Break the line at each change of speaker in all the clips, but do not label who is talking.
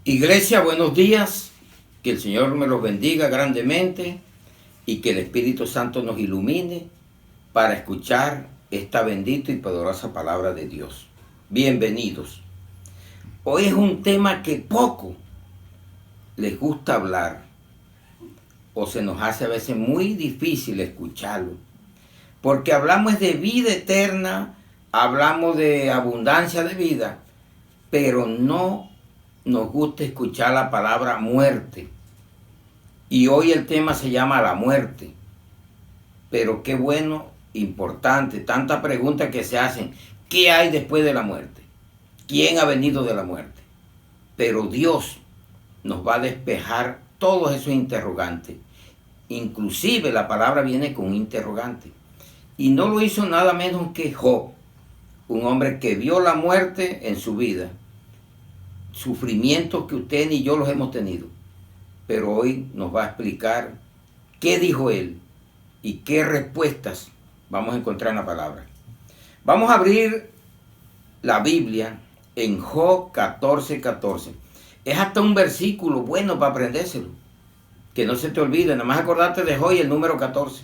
Iglesia, buenos días. Que el Señor me los bendiga grandemente y que el Espíritu Santo nos ilumine para escuchar esta bendita y poderosa palabra de Dios. Bienvenidos. Hoy es un tema que poco les gusta hablar o se nos hace a veces muy difícil escucharlo, porque hablamos de vida eterna, hablamos de abundancia de vida, pero no nos gusta escuchar la palabra muerte. Y hoy el tema se llama la muerte. Pero qué bueno, importante, tantas preguntas que se hacen. ¿Qué hay después de la muerte? ¿Quién ha venido de la muerte? Pero Dios nos va a despejar todos esos interrogantes. Inclusive la palabra viene con interrogante. Y no lo hizo nada menos que Job, un hombre que vio la muerte en su vida. Sufrimientos que usted ni yo los hemos tenido. Pero hoy nos va a explicar qué dijo él y qué respuestas vamos a encontrar en la palabra. Vamos a abrir la Biblia en Job 14:14. Es hasta un versículo bueno para aprendérselo. Que no se te olvide, nada más acordarte de Job y el número 14.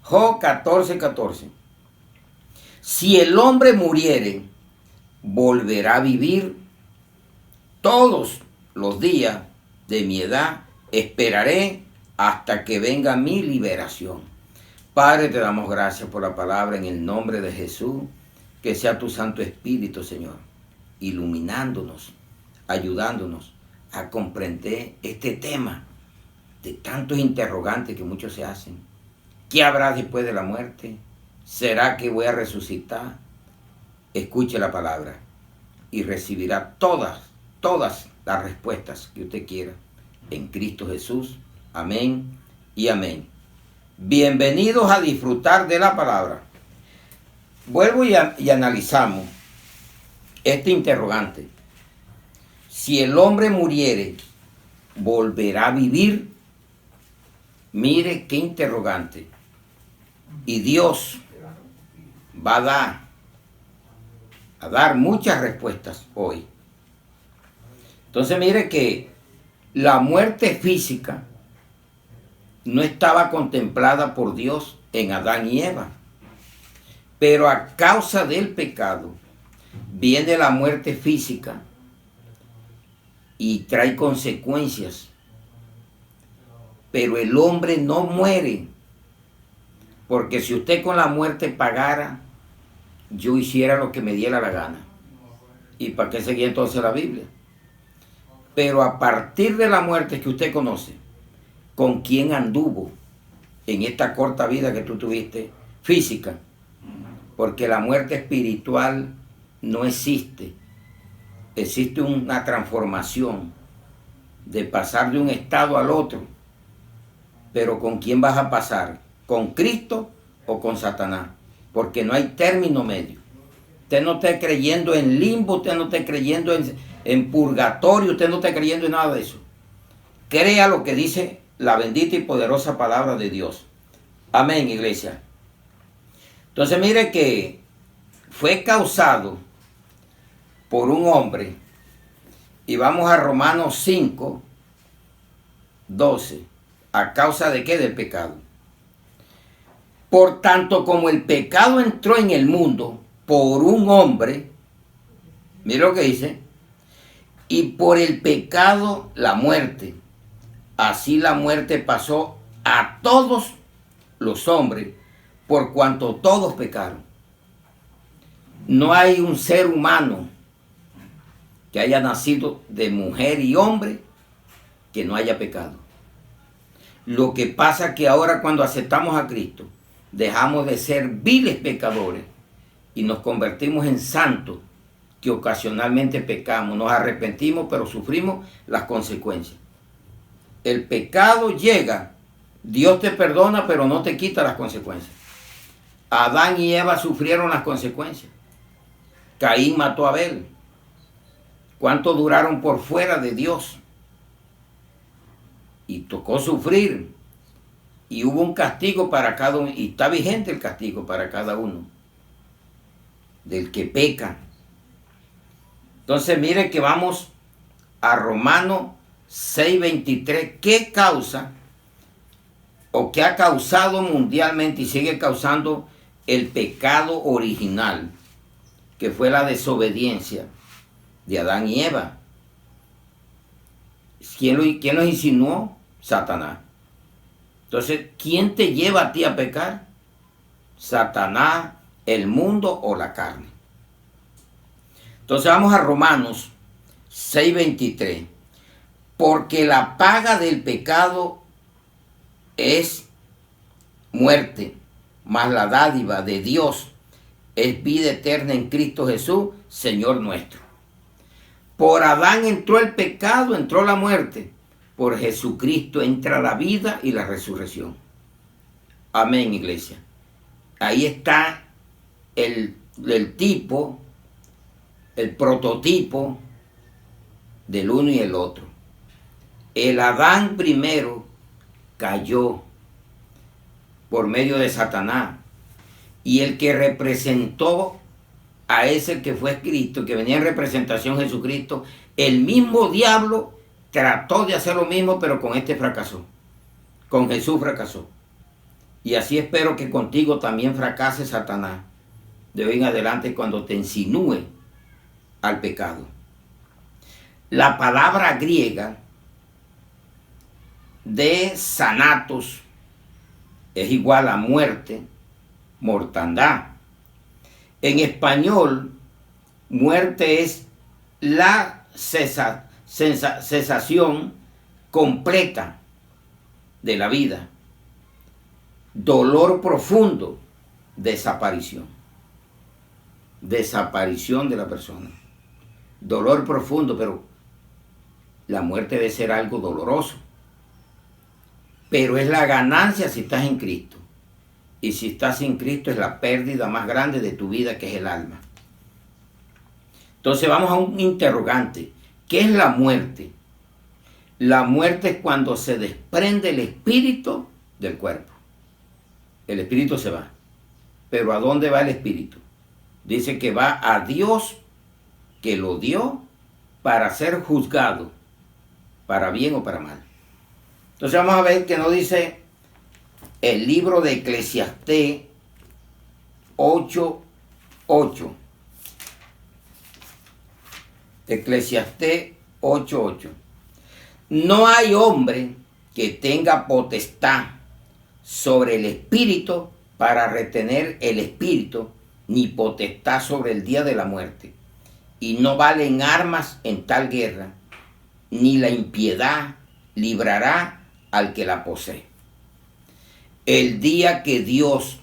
Job 14:14. Si el hombre muriere, volverá a vivir. Todos los días de mi edad esperaré hasta que venga mi liberación. Padre, te damos gracias por la palabra en el nombre de Jesús. Que sea tu Santo Espíritu, Señor, iluminándonos, ayudándonos a comprender este tema de tantos interrogantes que muchos se hacen. ¿Qué habrá después de la muerte? ¿Será que voy a resucitar? Escuche la palabra y recibirá todas las respuestas que usted quiera en Cristo Jesús. Amén y amén. Bienvenidos a disfrutar de la palabra. Vuelvo y analizamos este interrogante. Si el hombre muriere, ¿volverá a vivir? Mire qué interrogante. Y Dios va a dar muchas respuestas hoy. Entonces mire que la muerte física no estaba contemplada por Dios en Adán y Eva. Pero a causa del pecado viene la muerte física y trae consecuencias. Pero el hombre no muere. Porque si usted con la muerte pagara, yo hiciera lo que me diera la gana. ¿Y para qué seguía entonces la Biblia? Pero a partir de la muerte que usted conoce, ¿con quién anduvo en esta corta vida que tú tuviste física? Porque la muerte espiritual no existe. Existe una transformación de pasar de un estado al otro. Pero ¿con quién vas a pasar? ¿Con Cristo o con Satanás? Porque no hay término medio. Usted no está creyendo en limbo, usted no está creyendo en purgatorio, usted no está creyendo en nada de eso. Crea lo que dice la bendita y poderosa palabra de Dios. Amén, iglesia. Entonces mire que fue causado por un hombre, y vamos a Romanos 5:12. ¿A causa de qué? Del pecado. Por tanto, como el pecado entró en el mundo por un hombre, mire lo que dice, y por el pecado la muerte. Así la muerte pasó a todos los hombres, por cuanto todos pecaron. No hay un ser humano que haya nacido de mujer y hombre que no haya pecado. Lo que pasa es que ahora cuando aceptamos a Cristo, dejamos de ser viles pecadores y nos convertimos en santos que ocasionalmente pecamos. Nos arrepentimos, pero sufrimos las consecuencias. El pecado llega, Dios te perdona, pero no te quita las consecuencias. Adán y Eva sufrieron las consecuencias. Caín mató a Abel. ¿Cuánto duraron por fuera de Dios? Y tocó sufrir. Y hubo un castigo para cada uno. Y está vigente el castigo para cada uno. Del que peca. Entonces mire que vamos a Romanos 6:23, ¿qué causa o qué ha causado mundialmente y sigue causando el pecado original, que fue la desobediencia de Adán y Eva? ¿Quién los insinuó? Satanás. Entonces, ¿quién te lleva a ti a pecar? Satanás, el mundo o la carne. Entonces vamos a Romanos 6:23. Porque la paga del pecado es muerte, mas la dádiva de Dios es vida eterna en Cristo Jesús, Señor nuestro. Por Adán entró el pecado, entró la muerte. Por Jesucristo entra la vida y la resurrección. Amén, iglesia. Ahí está el tipo, el prototipo del uno y el otro. El Adán primero cayó por medio de Satanás. Y el que representó a ese que fue Cristo, que venía en representación de Jesucristo, el mismo diablo trató de hacer lo mismo, pero con este fracasó. Con Jesús fracasó. Y así espero que contigo también fracase Satanás de hoy en adelante cuando te insinúe al pecado. La palabra griega de sanatos es igual a muerte, mortandad. En español, muerte es la cesación completa de la vida. Dolor profundo, desaparición. Desaparición de la persona. Dolor profundo, pero la muerte debe ser algo doloroso. Pero es la ganancia si estás en Cristo. Y si estás sin Cristo es la pérdida más grande de tu vida, que es el alma. Entonces vamos a un interrogante. ¿Qué es la muerte? La muerte es cuando se desprende el espíritu del cuerpo. El espíritu se va. ¿Pero a dónde va el espíritu? Dice que va a Dios, que lo dio para ser juzgado, para bien o para mal. Entonces vamos a ver que nos dice el libro de Eclesiastés 8:8. Eclesiastés 8:8. No hay hombre que tenga potestad sobre el espíritu para retener el espíritu, ni potestad sobre el día de la muerte. Y no valen armas en tal guerra, ni la impiedad librará al que la posee. El día que Dios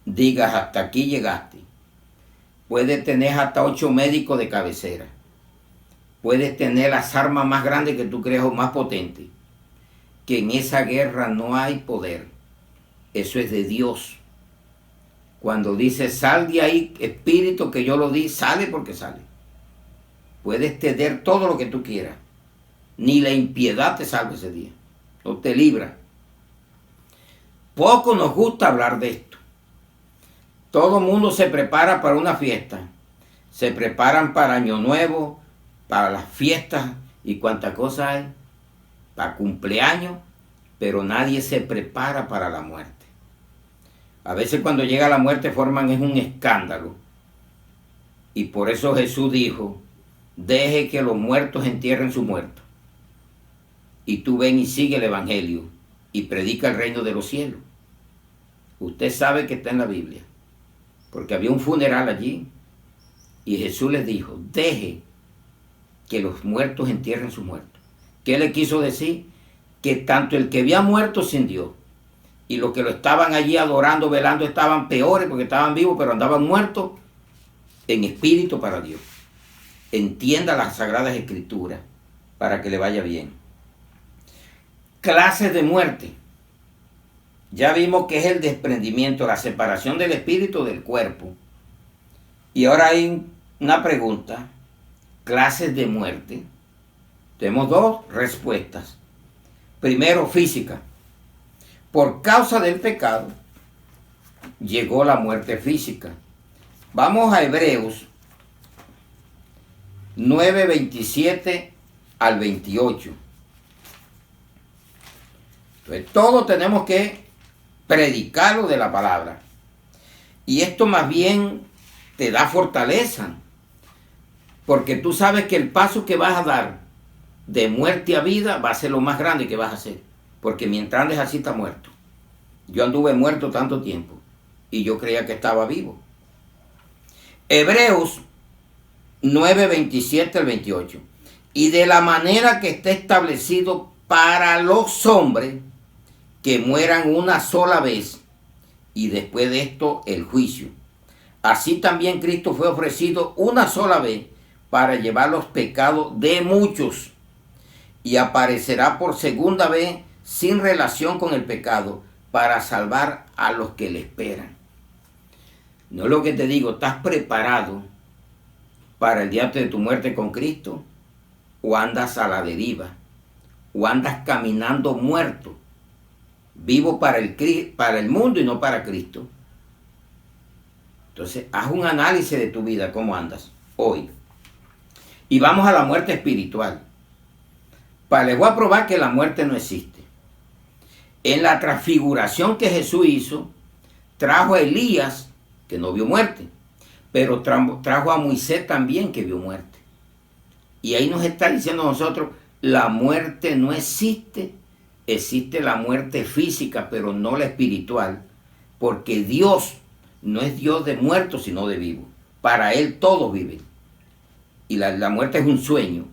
diga hasta aquí llegaste, puedes tener hasta 8 médicos de cabecera. Puedes tener las armas más grandes que tú creas o más potentes. Que en esa guerra no hay poder. Eso es de Dios. Cuando dice sal de ahí, espíritu que yo lo di, sale porque sale. Puedes tener todo lo que tú quieras. Ni la impiedad te salva ese día. No te libra. Poco nos gusta hablar de esto. Todo el mundo se prepara para una fiesta. Se preparan para Año Nuevo, para las fiestas y cuántas cosas hay. Para cumpleaños, pero nadie se prepara para la muerte. A veces cuando llega la muerte forman es un escándalo. Y por eso Jesús dijo, deje que los muertos entierren su muerto. Y tú ven y sigue el evangelio y predica el reino de los cielos. Usted sabe que está en la Biblia, porque había un funeral allí y Jesús les dijo, deje que los muertos entierren su muerto. ¿Qué le quiso decir? Que tanto el que había muerto sin Dios y los que lo estaban allí adorando, velando, estaban peores porque estaban vivos, pero andaban muertos en espíritu para Dios. Entienda las Sagradas Escrituras para que le vaya bien. Clases de muerte. Ya vimos que es el desprendimiento, la separación del espíritu del cuerpo. Y ahora hay una pregunta. Clases de muerte. Tenemos 2 respuestas. Primero, física. Por causa del pecado, llegó la muerte física. Vamos a Hebreos 9:27 al 28. Entonces, todos tenemos que predicarlo de la palabra. Y esto más bien te da fortaleza, porque tú sabes que el paso que vas a dar de muerte a vida va a ser lo más grande que vas a hacer, porque mientras andes así está muerto. Yo anduve muerto tanto tiempo y yo creía que estaba vivo. Hebreos 9, 27 al 28. Y de la manera que está establecido para los hombres que mueran una sola vez y después de esto el juicio. Así también Cristo fue ofrecido una sola vez para llevar los pecados de muchos y aparecerá por segunda vez sin relación con el pecado para salvar a los que le esperan. No es lo que te digo, ¿estás preparado para el día de tu muerte con Cristo? ¿O andas a la deriva? ¿O andas caminando muerto? Vivo para el mundo y no para Cristo. Entonces, haz un análisis de tu vida, cómo andas hoy. Y vamos a la muerte espiritual. Les voy a probar que la muerte no existe. En la transfiguración que Jesús hizo, trajo a Elías, que no vio muerte, pero trajo a Moisés también, que vio muerte. Y ahí nos está diciendo a nosotros, la muerte no existe. Existe la muerte física, pero no la espiritual, porque Dios no es Dios de muertos, sino de vivos. Para Él todos viven. Y la muerte es un sueño.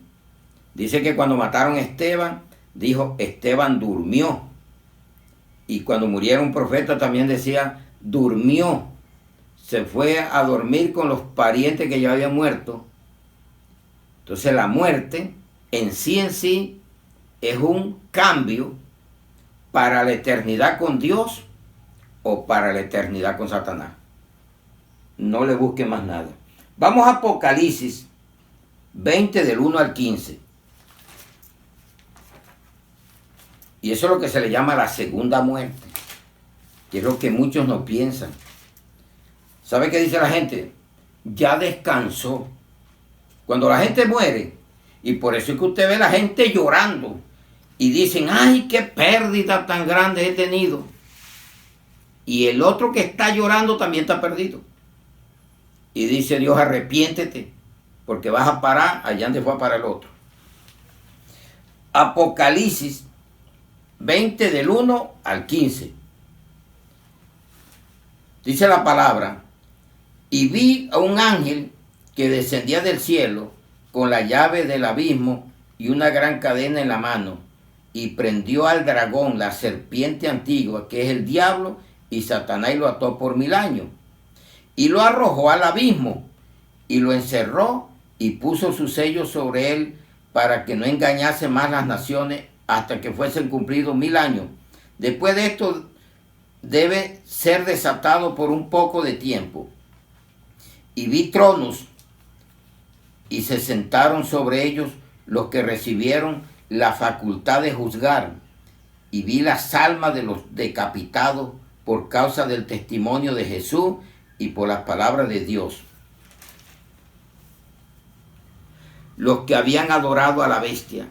Dice que cuando mataron a Esteban, dijo, Esteban durmió. Y cuando muriera un profeta también decía, durmió. Se fue a dormir con los parientes que ya habían muerto. Entonces la muerte en sí es un cambio para la eternidad con Dios o para la eternidad con Satanás. No le busque más nada. Vamos a Apocalipsis 20 del 1 al 15. Y eso es lo que se le llama la segunda muerte, que es lo que muchos no piensan. ¿Sabe qué dice la gente? Ya descansó. Cuando la gente muere, y por eso es que usted ve a la gente llorando, y dicen, ay, qué pérdida tan grande he tenido. Y el otro que está llorando también está perdido. Y dice Dios, arrepiéntete, porque vas a parar allá donde fue a parar el otro. Apocalipsis 20 del 1 al 15. Dice la palabra, y vi a un ángel que descendía del cielo con la llave del abismo y una gran cadena en la mano, y prendió al dragón, la serpiente antigua, que es el diablo, y Satanás, y lo ató por 1000 años. Y lo arrojó al abismo, y lo encerró, y puso su sello sobre él, para que no engañase más las naciones, hasta que fuesen cumplidos 1000 años. Después de esto, debe ser desatado por un poco de tiempo. Y vi tronos, y se sentaron sobre ellos los que recibieron la facultad de juzgar, y vi las almas de los decapitados por causa del testimonio de Jesús y por las palabras de Dios. Los que habían adorado a la bestia,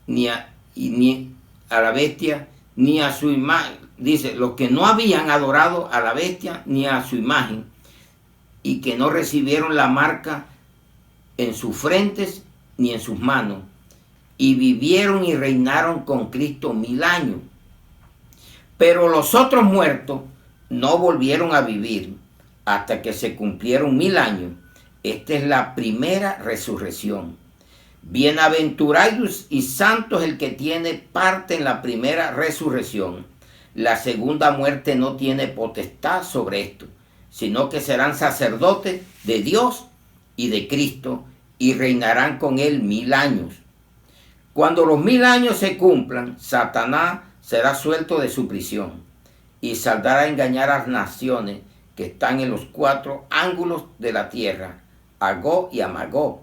ni a la bestia, ni a su imagen. Dice, los que no habían adorado a la bestia, ni a su imagen, y que no recibieron la marca en sus frentes, ni en sus manos, y vivieron y reinaron con Cristo 1000 años. Pero los otros muertos no volvieron a vivir hasta que se cumplieron 1000 años. Esta es la primera resurrección. Bienaventurado y santo es el que tiene parte en la primera resurrección. La segunda muerte no tiene potestad sobre esto, sino que serán sacerdotes de Dios y de Cristo, y reinarán con él 1000 años. Cuando los 1000 años se cumplan, Satanás será suelto de su prisión y saldrá a engañar a las naciones que están en los 4 ángulos de la tierra, a Gog y a Magog,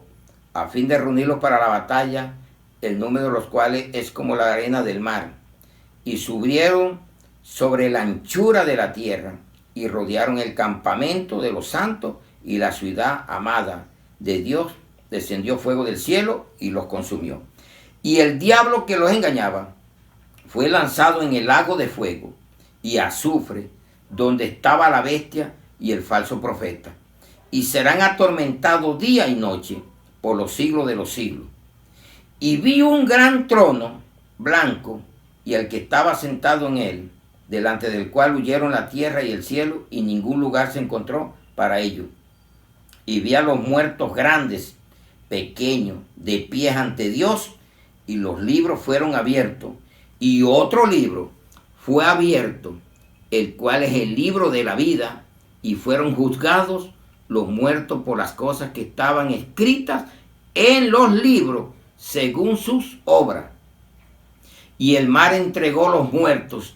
a fin de reunirlos para la batalla, el número de los cuales es como la arena del mar. Y subieron sobre la anchura de la tierra y rodearon el campamento de los santos y la ciudad amada de Dios. Descendió fuego del cielo y los consumió. Y el diablo que los engañaba fue lanzado en el lago de fuego y azufre, donde estaba la bestia y el falso profeta, y serán atormentados día y noche por los siglos de los siglos. Y vi un gran trono blanco y el que estaba sentado en él, delante del cual huyeron la tierra y el cielo, y ningún lugar se encontró para ellos. Y vi a los muertos grandes, pequeños, de pies ante Dios, y los libros fueron abiertos. Y otro libro fue abierto, el cual es el libro de la vida, y fueron juzgados los muertos por las cosas que estaban escritas en los libros, según sus obras. Y el mar entregó los muertos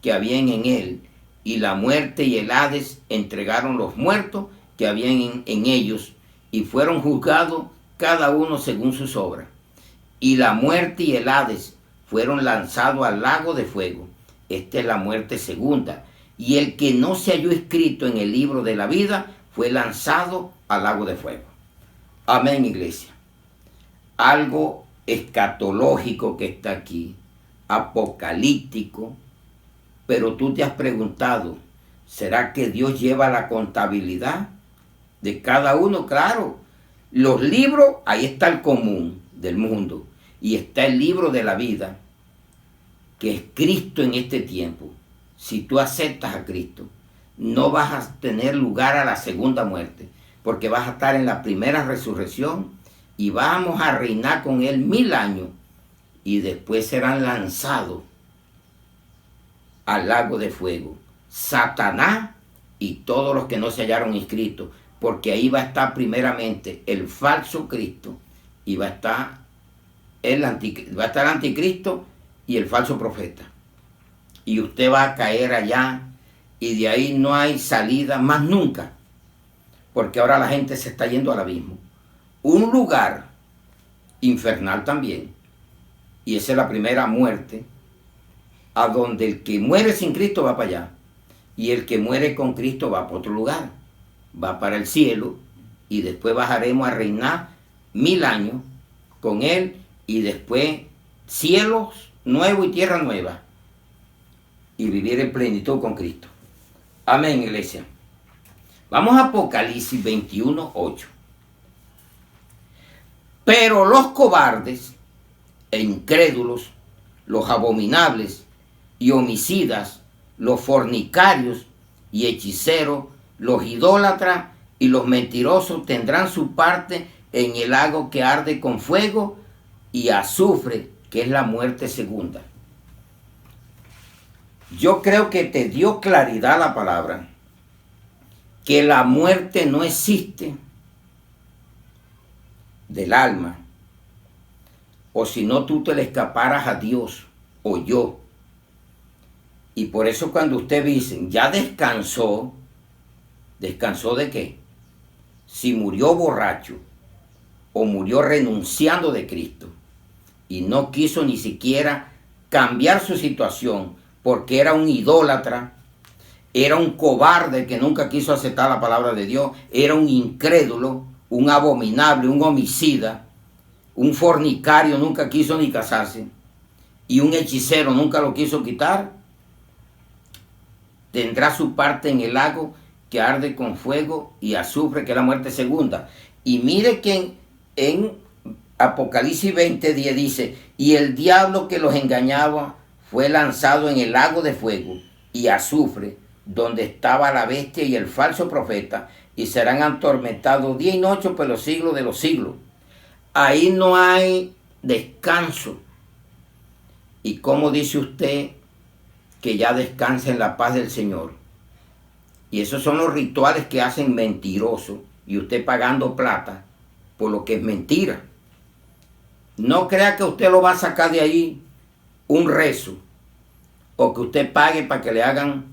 que habían en él, y la muerte y el Hades entregaron los muertos que habían en ellos, y fueron juzgados cada uno según sus obras. Y la muerte y el Hades fueron lanzados al lago de fuego. Esta es la muerte segunda. Y el que no se halló escrito en el libro de la vida fue lanzado al lago de fuego. Amén, iglesia. Algo escatológico que está aquí, apocalíptico, pero tú te has preguntado, ¿será que Dios lleva la contabilidad de cada uno? Claro, los libros, ahí está el común del mundo, y está el libro de la vida, que es Cristo en este tiempo. Si tú aceptas a Cristo, no vas a tener lugar a la segunda muerte, porque vas a estar en la primera resurrección y vamos a reinar con Él 1000 años, y después serán lanzados al lago de fuego Satanás y todos los que no se hallaron inscritos, porque ahí va a estar primeramente el falso Cristo y va a estar el anticristo y el falso profeta. Y usted va a caer allá y de ahí no hay salida más nunca, porque ahora la gente se está yendo al abismo. Un lugar infernal también, y esa es la primera muerte, a donde el que muere sin Cristo va para allá, y el que muere con Cristo va para otro lugar, va para el cielo, y después bajaremos a reinar 1000 años con Él, y después cielos nuevos y tierra nueva, y vivir en plenitud con Cristo. Amén, iglesia. Vamos a Apocalipsis 21:8. Pero los cobardes e incrédulos, los abominables y homicidas, los fornicarios y hechiceros, los idólatras y los mentirosos tendrán su parte en el lago que arde con fuego y azufre, que es la muerte segunda. Yo creo que te dio claridad la palabra, que la muerte no existe del alma, o si no tú te le escaparas a Dios o yo. Y por eso cuando usted dice, ya descansó, ¿descansó de qué? Si murió borracho o murió renunciando de Cristo y no quiso ni siquiera cambiar su situación porque era un idólatra, era un cobarde que nunca quiso aceptar la palabra de Dios, era un incrédulo, un abominable, un homicida, un fornicario, nunca quiso ni casarse, y un hechicero nunca lo quiso quitar, tendrá su parte en el lago que arde con fuego y azufre, que es la muerte segunda. Y mire que en Apocalipsis 20:10 dice, y el diablo que los engañaba fue lanzado en el lago de fuego y azufre, donde estaba la bestia y el falso profeta, y serán atormentados día y noche por los siglos de los siglos. Ahí no hay descanso. ¿Y cómo dice usted que ya descansa en la paz del Señor? Y esos son los rituales que hacen mentirosos, y usted pagando plata por lo que es mentira. No crea que usted lo va a sacar de ahí un rezo, o que usted pague para que le hagan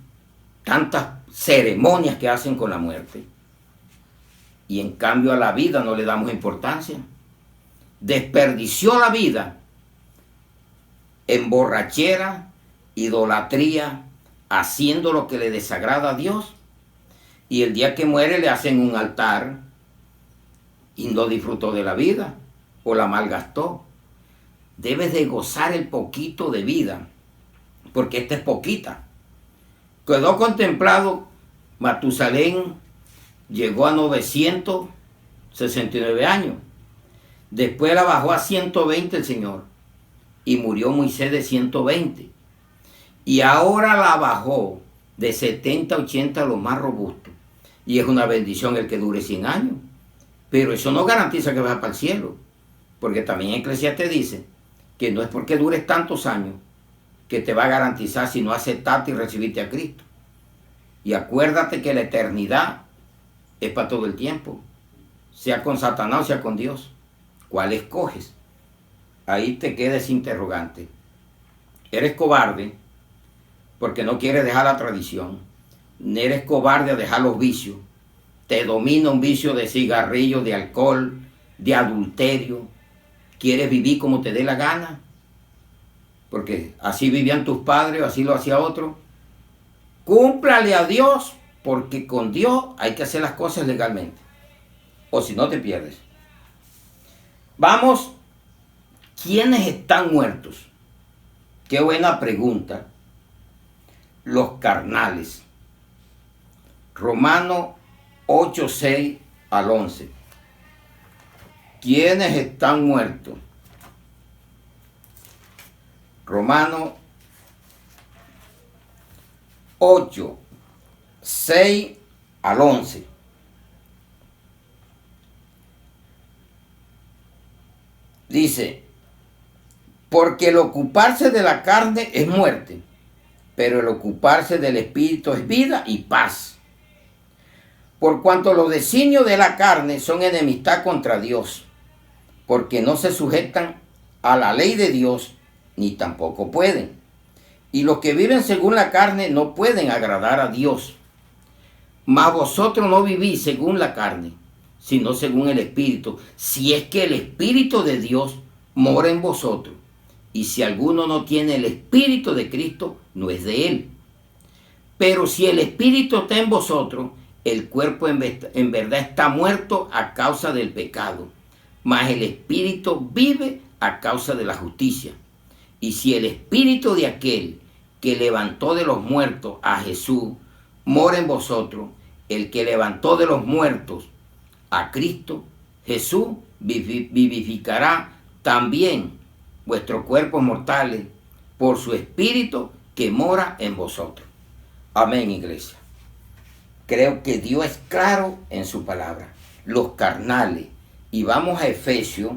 tantas ceremonias que hacen con la muerte. Y en cambio a la vida no le damos importancia. Desperdició la vida en borrachera, idolatría, haciendo lo que le desagrada a Dios. Y el día que muere le hacen un altar y no disfrutó de la vida o la malgastó. debes de gozar el poquito de vida, porque esta es poquita. Quedó contemplado, Matusalén llegó a 969 años. Después la bajó a 120 el Señor. Y murió Moisés de 120. Y ahora la bajó de 70 a 80 a los más robustos. Y es una bendición el que dure 100 años. Pero eso no garantiza que vaya para el cielo. Porque también Eclesiastés dice que no es porque dures tantos años que te va a garantizar si no aceptaste y recibiste a Cristo. Y acuérdate que la eternidad es para todo el tiempo. Sea con Satanás o sea con Dios. ¿Cuál escoges? Ahí te queda ese interrogante. Eres cobarde porque no quieres dejar la tradición. Eres cobarde a dejar los vicios. Te domina un vicio de cigarrillo, de alcohol, de adulterio. ¿Quieres vivir como te dé la gana? Porque así vivían tus padres, o así lo hacía otro. Cúmplale a Dios, porque con Dios hay que hacer las cosas legalmente. O si no te pierdes. Vamos, ¿quiénes están muertos? Qué buena pregunta. Los carnales. Romanos 8, 6 al 11. ¿Quiénes están muertos? Romanos 8, 6 al 11. Dice, porque el ocuparse de la carne es muerte, pero el ocuparse del espíritu es vida y paz. Por cuanto los designios de la carne son enemistad contra Dios, porque no se sujetan a la ley de Dios, ni tampoco pueden. Y los que viven según la carne no pueden agradar a Dios. Mas vosotros no vivís según la carne, sino según el Espíritu, si es que el Espíritu de Dios mora en vosotros. Y si alguno no tiene el Espíritu de Cristo, no es de él. Pero si el Espíritu está en vosotros, el cuerpo en verdad está muerto a causa del pecado, mas el Espíritu vive a causa de la justicia. Y si el Espíritu de aquel que levantó de los muertos a Jesús mora en vosotros, el que levantó de los muertos a Cristo, Jesús vivificará también vuestros cuerpos mortales por su Espíritu que mora en vosotros. Amén, iglesia. Creo que Dios es claro en su palabra. Los carnales. Y vamos a Efesios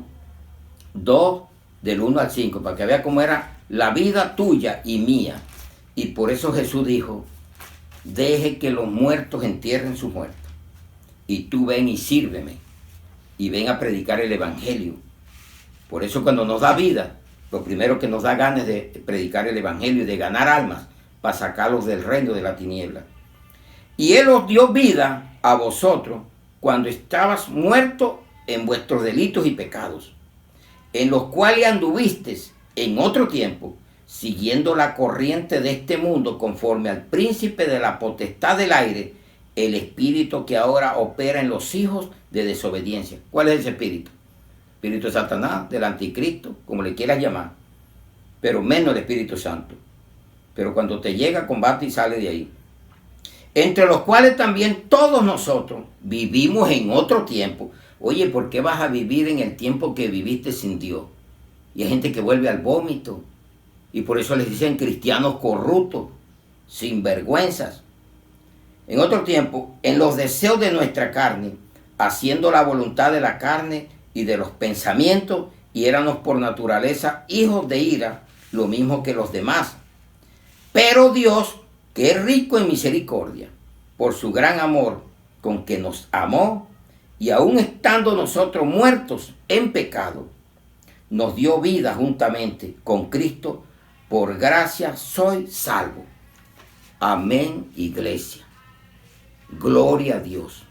2, del 1 al 5, para que vea cómo era la vida tuya y mía. Y por eso Jesús dijo, deje que los muertos entierren sus muertos. Y tú ven y sírveme. Y ven a predicar el Evangelio. Por eso cuando nos da vida, lo primero que nos da ganas es de predicar el Evangelio y de ganar almas para sacarlos del reino de la tiniebla. Y Él os dio vida a vosotros cuando estabas muertos en vuestros delitos y pecados, en los cuales anduvisteis en otro tiempo, siguiendo la corriente de este mundo conforme al príncipe de la potestad del aire, el espíritu que ahora opera en los hijos de desobediencia. ¿Cuál es ese espíritu? Espíritu de Satanás, del anticristo, como le quieras llamar, pero menos el Espíritu Santo. Pero cuando te llega, combate y sale de ahí. Entre los cuales también todos nosotros vivimos en otro tiempo. Oye, ¿por qué vas a vivir en el tiempo que viviste sin Dios? Y hay gente que vuelve al vómito. Y por eso les dicen cristianos corruptos, sinvergüenzas. En otro tiempo, en los deseos de nuestra carne, haciendo la voluntad de la carne y de los pensamientos, y éramos por naturaleza hijos de ira, lo mismo que los demás. Pero Dios, que es rico en misericordia, por su gran amor con que nos amó, y aun estando nosotros muertos en pecado, nos dio vida juntamente con Cristo. Por gracia soy salvo. Amén, iglesia. Gloria a Dios.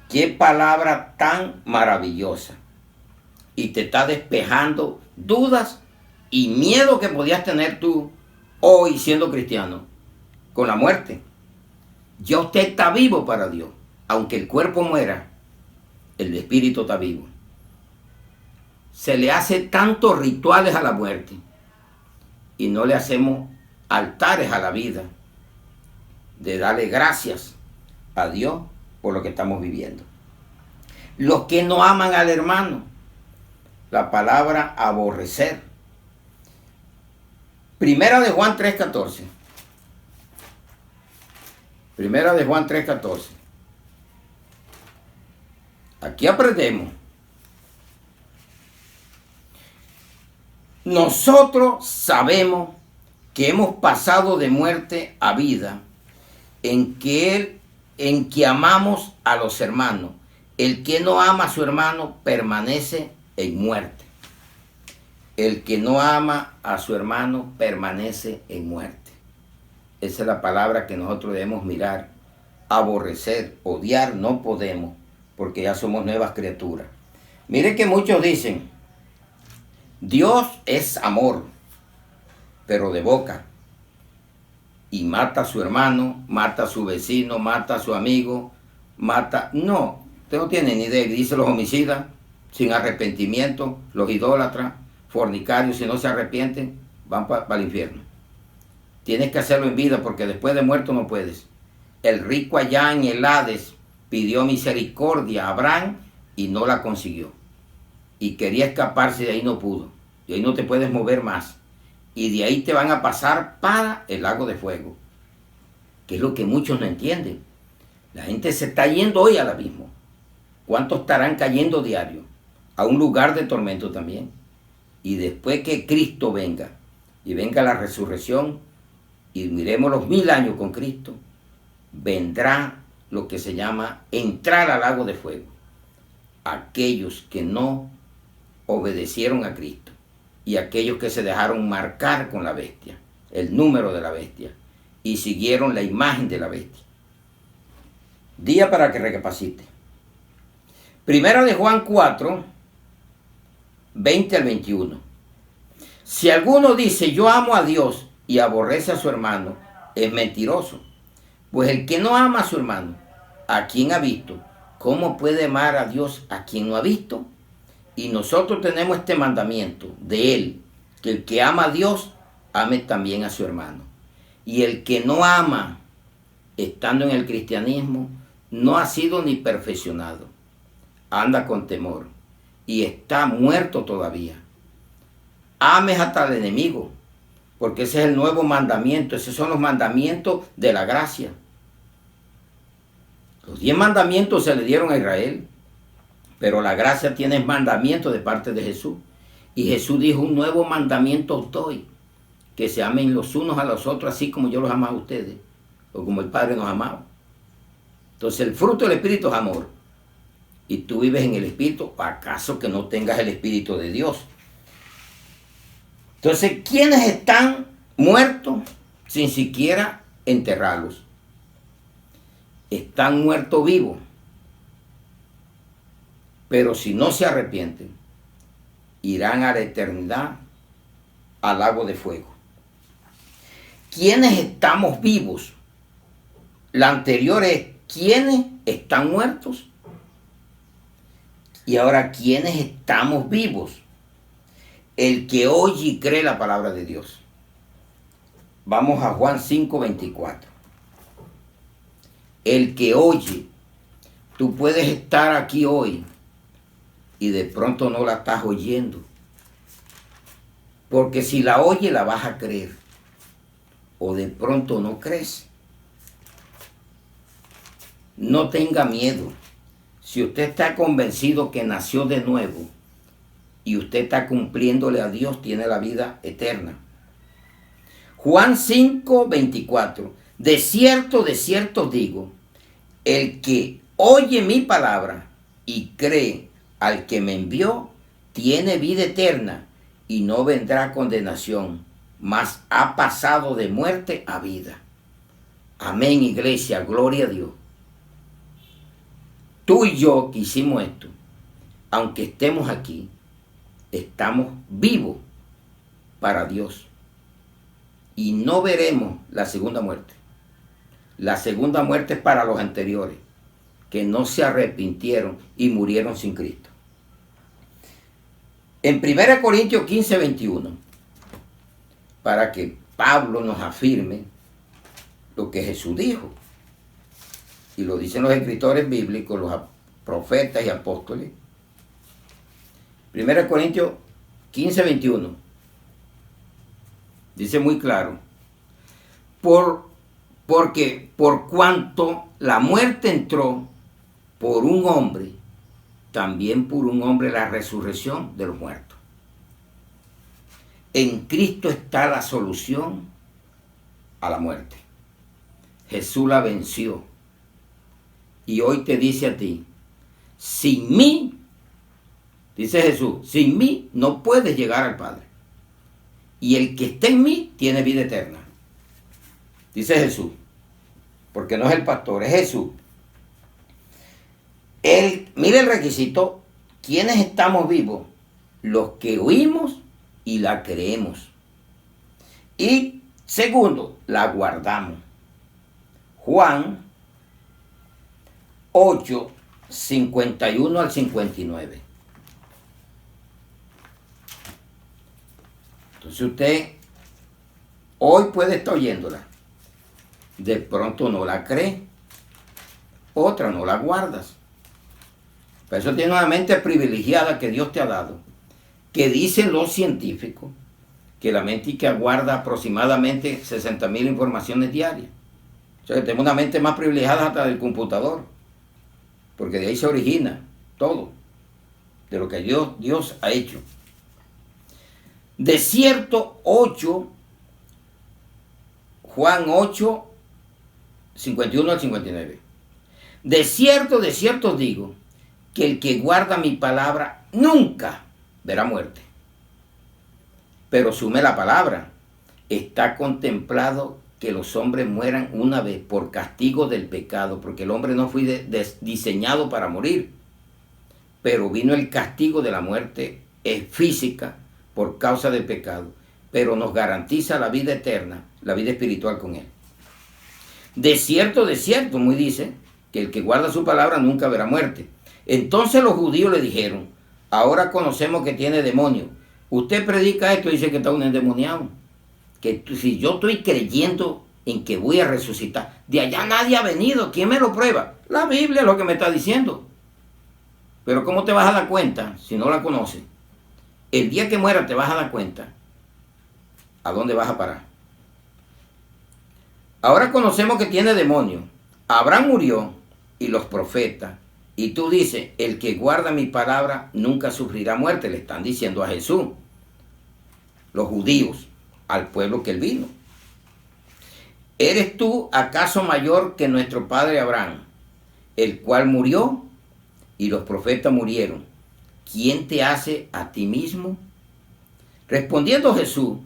Qué palabra tan maravillosa. Y te está despejando dudas y miedo que podías tener tú hoy siendo cristiano con la muerte. Ya usted está vivo para Dios. Aunque el cuerpo muera, el espíritu está vivo. se le hace tantos rituales a la muerte y no le hacemos altares a la vida de darle gracias a Dios por lo que estamos viviendo. Los que no aman al hermano, la palabra aborrecer. Primera de Juan 3:14. Primera de Juan 3:14. Aquí aprendemos. Nosotros sabemos que hemos pasado de muerte a vida en que amamos a los hermanos. El que no ama a su hermano permanece en muerte. El que no ama a su hermano permanece en muerte. Esa es la palabra que nosotros debemos mirar. Aborrecer, odiar no podemos, porque ya somos nuevas criaturas. Mire que muchos dicen, Dios es amor, pero de boca. Y mata a su hermano, mata a su vecino, mata a su amigo, mata... No, usted no tiene ni idea. Dice los homicidas, sin arrepentimiento, los idólatras, fornicarios, si no se arrepienten, van para el infierno. Tienes que hacerlo en vida, porque después de muerto no puedes. El rico allá en el Hades pidió misericordia a Abraham y no la consiguió. Y quería escaparse, de ahí no pudo. Y ahí no te puedes mover más. Y de ahí te van a pasar para el lago de fuego. Que es lo que muchos no entienden. La gente se está yendo hoy al abismo. ¿Cuántos estarán cayendo diario? A un lugar de tormento también. Y después que Cristo venga, y venga la resurrección, y miremos los 1000 años con Cristo, vendrá lo que se llama entrar al lago de fuego. Aquellos que no obedecieron a Cristo y aquellos que se dejaron marcar con la bestia, el número de la bestia, y siguieron la imagen de la bestia. Día para que recapacite. Primera de Juan 4, 20 al 21. Si alguno dice yo amo a Dios y aborrece a su hermano, es mentiroso. Pues el que no ama a su hermano, a quien ha visto, ¿cómo puede amar a Dios a quien no ha visto? Y nosotros tenemos este mandamiento de él, que el que ama a Dios, ame también a su hermano. Y el que no ama, estando en el cristianismo, no ha sido ni perfeccionado. Anda con temor y está muerto todavía. Ames hasta el enemigo, porque ese es el nuevo mandamiento. Esos son los mandamientos de la gracia. Los 10 mandamientos se le dieron a Israel, pero la gracia tiene mandamientos de parte de Jesús. Y Jesús dijo, un nuevo mandamiento os doy, que se amen los unos a los otros, así como yo los amo a ustedes, o como el Padre nos amaba. Entonces el fruto del Espíritu es amor. Y tú vives en el Espíritu, ¿acaso que no tengas el Espíritu de Dios? Entonces, ¿quiénes están muertos sin siquiera enterrarlos? Están muertos vivos. Pero si no se arrepienten, irán a la eternidad, al lago de fuego. ¿Quiénes estamos vivos? La anterior es, ¿quiénes están muertos? Y ahora, ¿quiénes estamos vivos? El que oye y cree la palabra de Dios. Vamos a Juan 5:24. El que oye, tú puedes estar aquí hoy y de pronto no la estás oyendo. Porque si la oye la vas a creer. O de pronto no crees. No tenga miedo. Si usted está convencido que nació de nuevo y usted está cumpliéndole a Dios, tiene la vida eterna. Juan 5:24. De cierto os digo, el que oye mi palabra y cree al que me envió, tiene vida eterna y no vendrá condenación, mas ha pasado de muerte a vida. Amén, iglesia, gloria a Dios. Tú y yo que hicimos esto, aunque estemos aquí, estamos vivos para Dios. Y no veremos la segunda muerte. La segunda muerte es para los anteriores, que no se arrepintieron y murieron sin Cristo. En 1 Corintios 15, 21, para que Pablo nos afirme lo que Jesús dijo. Y lo dicen los escritores bíblicos, los profetas y apóstoles. 1 Corintios 15, 21. Dice muy claro. Porque por cuanto la muerte entró por un hombre, también por un hombre la resurrección de los muertos. En Cristo está la solución a la muerte. Jesús la venció. Y hoy te dice a ti, sin mí, dice Jesús, sin mí no puedes llegar al Padre. Y el que está en mí tiene vida eterna. Dice Jesús, porque no es el pastor, es Jesús. Mire el requisito, ¿quiénes estamos vivos? Los que oímos y la creemos. Y segundo, la guardamos. Juan 8, 51 al 59. Entonces usted hoy puede estar oyéndola. De pronto no la cree. Otra no la guardas. Por eso tiene una mente privilegiada que Dios te ha dado. Que dicen los científicos que la mente que guarda aproximadamente 60.000 informaciones diarias. O sea que tenemos una mente más privilegiada hasta del computador. Porque de ahí se origina todo. De lo que Dios ha hecho. De cierto 8, Juan 8, 51 al 59. De cierto os digo, que el que guarda mi palabra nunca verá muerte. Pero sume la palabra. Está contemplado que los hombres mueran una vez por castigo del pecado, porque el hombre no fue diseñado para morir. Pero vino el castigo de la muerte física por causa del pecado, pero nos garantiza la vida eterna, la vida espiritual con él. De cierto, muy dice, que el que guarda su palabra nunca verá muerte. Entonces los judíos le dijeron, ahora conocemos que tiene demonio. Usted predica esto y dice que está un endemoniado. Que si yo estoy creyendo en que voy a resucitar, de allá nadie ha venido. ¿Quién me lo prueba? La Biblia es lo que me está diciendo. Pero ¿cómo te vas a dar cuenta si no la conoces? El día que muera te vas a dar cuenta a dónde vas a parar. Ahora conocemos que tiene demonio. Abraham murió y los profetas. Y tú dices, el que guarda mi palabra nunca sufrirá muerte. Le están diciendo a Jesús, los judíos, al pueblo que él vino. ¿Eres tú acaso mayor que nuestro padre Abraham, el cual murió y los profetas murieron? ¿Quién te hace a ti mismo? Respondiendo Jesús,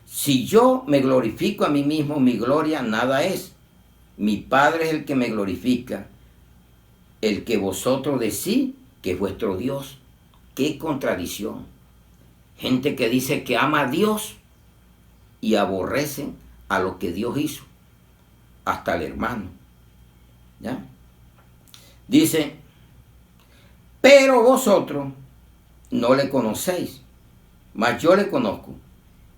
si yo me glorifico a mí mismo, mi gloria nada es. Mi Padre es el que me glorifica, el que vosotros decís que es vuestro Dios. ¡Qué contradicción! Gente que dice que ama a Dios y aborrecen a lo que Dios hizo, hasta el hermano. ¿Ya? Dice, pero vosotros no le conocéis, mas yo le conozco.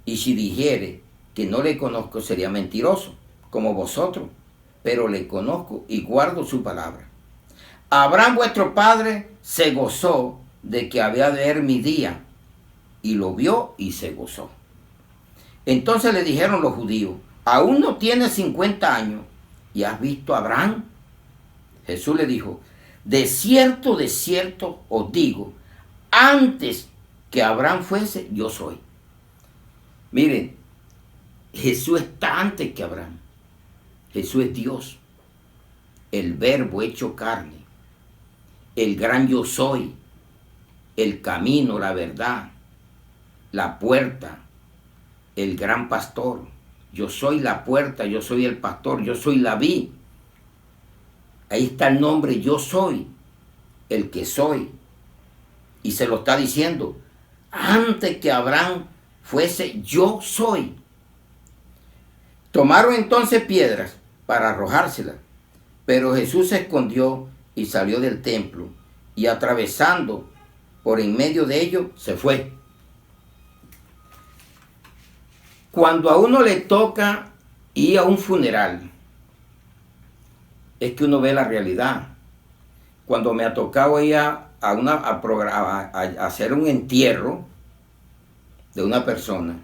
Y si dijere que no le conozco, sería mentiroso, como vosotros, pero le conozco y guardo su palabra. Abraham vuestro padre se gozó de que había de ver mi día, y lo vio y se gozó. Entonces le dijeron los judíos, ¿aún no tienes 50 años y has visto a Abraham? Jesús le dijo, de cierto os digo, antes que Abraham fuese, yo soy. Miren, Jesús está antes que Abraham. Jesús es Dios, el verbo hecho carne, el gran yo soy, el camino, la verdad, la puerta, el gran pastor. Yo soy la puerta, yo soy el pastor, yo soy la vid. Ahí está el nombre, yo soy, el que soy. Y se lo está diciendo, antes que Abraham fuese, yo soy. Tomaron entonces piedras para arrojárselas, pero Jesús se escondió y salió del templo, y atravesando por en medio de ellos, se fue. Cuando a uno le toca ir a un funeral, es que uno ve la realidad. Cuando me ha tocado ir a hacer un entierro de una persona,